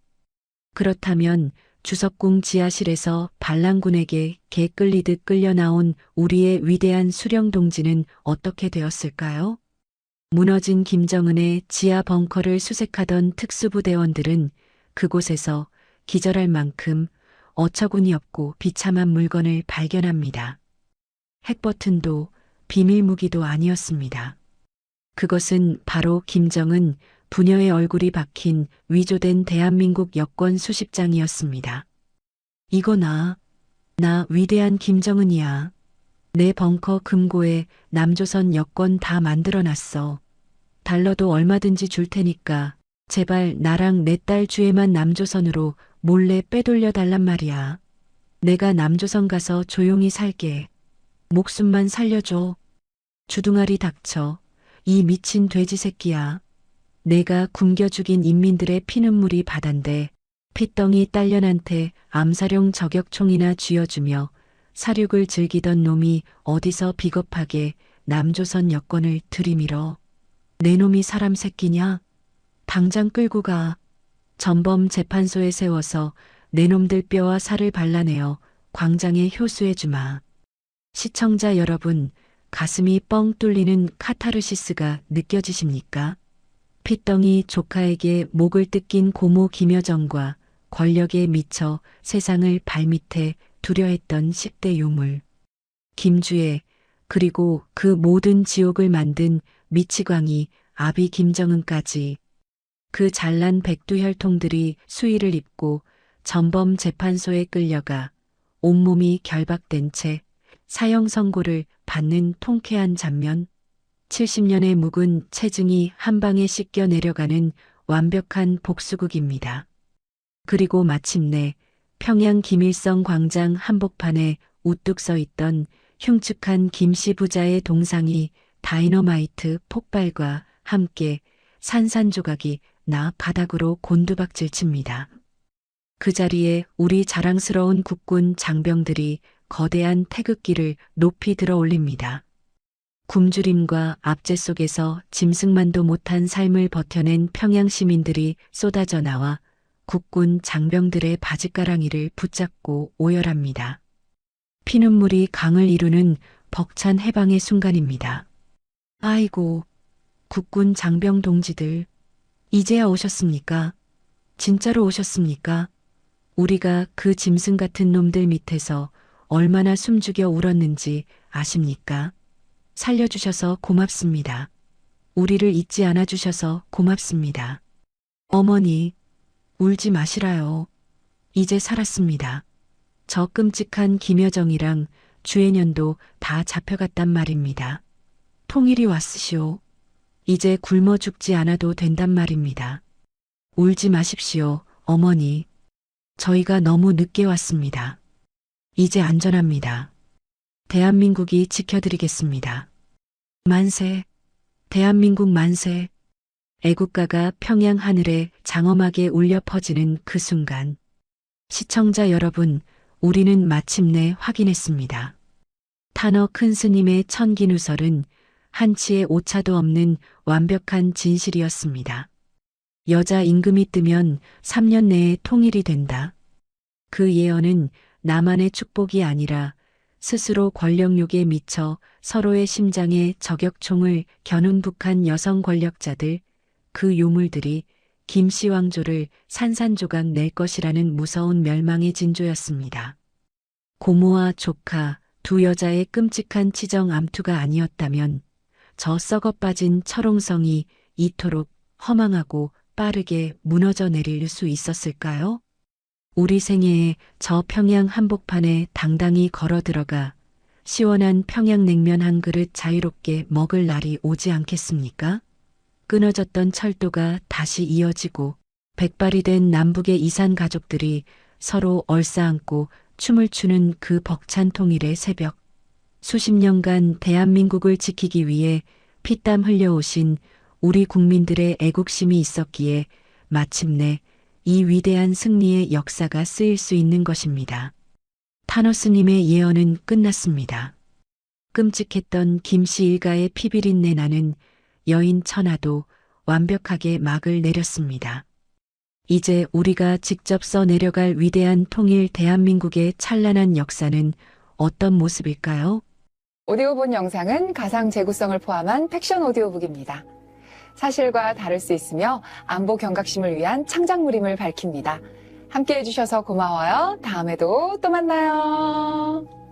그렇다면 주석궁 지하실에서 반란군에게 개 끌리듯 끌려 나온 우리의 위대한 수령 동지는 어떻게 되었을까요? 무너진 김정은의 지하 벙커를 수색하던 특수부대원들은 그곳에서 기절할 만큼 어처구니 없고 비참한 물건을 발견합니다. 핵버튼도 비밀 무기도 아니었습니다. 그것은 바로 김정은 부녀의 얼굴이 박힌 위조된 대한민국 여권 수십 장이었습니다. 이거 나 위대한 김정은이야. 내 벙커 금고에 남조선 여권 다 만들어놨어. 달러도 얼마든지 줄 테니까 제발 나랑 내 딸 주에만 남조선으로 몰래 빼돌려 달란 말이야. 내가 남조선 가서 조용히 살게. 목숨만 살려줘. 주둥아리 닥쳐. 이 미친 돼지 새끼야. 내가 굶겨 죽인 인민들의 피눈물이 바단데 핏덩이 딸년한테 암사용 저격총이나 쥐어주며 사륙을 즐기던 놈이 어디서 비겁하게 남조선 여권을 들이밀어. 내 놈이 사람 새끼냐? 당장 끌고 가. 전범 재판소에 세워서 내 놈들 뼈와 살을 발라내어 광장에 효수해주마. 시청자 여러분, 가슴이 뻥 뚫리는 카타르시스가 느껴지십니까? 핏덩이 조카에게 목을 뜯긴 고모 김여정과 권력에 미쳐 세상을 발밑에 두려했던 10대 유물. 김주애, 그리고 그 모든 지옥을 만든 미치광이 아비 김정은까지. 그 잘난 백두혈통들이 수의를 입고 전범 재판소에 끌려가 온몸이 결박된 채 사형 선고를 받는 통쾌한 장면. 70년의 묵은 체증이 한 방에 씻겨 내려가는 완벽한 복수극입니다. 그리고 마침내 평양 김일성 광장 한복판에 우뚝 서 있던 흉측한 김씨 부자의 동상이 다이너마이트 폭발과 함께 산산조각이 나 바닥으로 곤두박질 칩니다. 그 자리에 우리 자랑스러운 국군 장병들이 거대한 태극기를 높이 들어 올립니다. 굶주림과 압제 속에서 짐승만도 못한 삶을 버텨낸 평양 시민들이 쏟아져 나와 국군 장병들의 바짓가랑이를 붙잡고 오열합니다. 피눈물이 강을 이루는 벅찬 해방의 순간입니다. 아이고, 국군 장병 동지들, 이제야 오셨습니까? 진짜로 오셨습니까? 우리가 그 짐승 같은 놈들 밑에서 얼마나 숨죽여 울었는지 아십니까? 살려주셔서 고맙습니다. 우리를 잊지 않아 주셔서 고맙습니다. 어머니, 울지 마시라요. 이제 살았습니다. 저 끔찍한 김여정이랑 주애년도 다 잡혀갔단 말입니다. 통일이 왔으시오. 이제 굶어 죽지 않아도 된단 말입니다. 울지 마십시오, 어머니. 저희가 너무 늦게 왔습니다. 이제 안전합니다. 대한민국이 지켜드리겠습니다. 만세, 대한민국 만세. 애국가가 평양 하늘에 장엄하게 울려 퍼지는 그 순간. 시청자 여러분, 우리는 마침내 확인했습니다. 탄어 큰 스님의 천기누설은 한치의 오차도 없는 완벽한 진실이었습니다. 여자 임금이 뜨면 3년 내에 통일이 된다. 그 예언은 나만의 축복이 아니라 스스로 권력욕에 미쳐 서로의 심장에 저격총을 겨눈 북한 여성 권력자들, 그 요물들이 김씨 왕조를 산산조각 낼 것이라는 무서운 멸망의 징조였습니다. 고모와 조카 두 여자의 끔찍한 치정 암투가 아니었다면 저 썩어빠진 철옹성이 이토록 허망하고 빠르게 무너져 내릴 수 있었을까요? 우리 생애에 저 평양 한복판에 당당히 걸어 들어가 시원한 평양냉면 한 그릇 자유롭게 먹을 날이 오지 않겠습니까? 끊어졌던 철도가 다시 이어지고 백발이 된 남북의 이산 가족들이 서로 얼싸안고 춤을 추는 그 벅찬 통일의 새벽. 수십 년간 대한민국을 지키기 위해 피땀 흘려오신 우리 국민들의 애국심이 있었기에 마침내 이 위대한 승리의 역사가 쓰일 수 있는 것입니다. 타노스님의 예언은 끝났습니다. 끔찍했던 김씨 일가의 피비린내 나는 여인 천하도 완벽하게 막을 내렸습니다. 이제 우리가 직접 써내려갈 위대한 통일 대한민국의 찬란한 역사는 어떤 모습일까요? 오디오본 영상은 가상 재구성을 포함한 팩션 오디오북입니다. 사실과 다를 수 있으며 안보 경각심을 위한 창작물임을 밝힙니다. 함께 해주셔서 고마워요. 다음에도 또 만나요.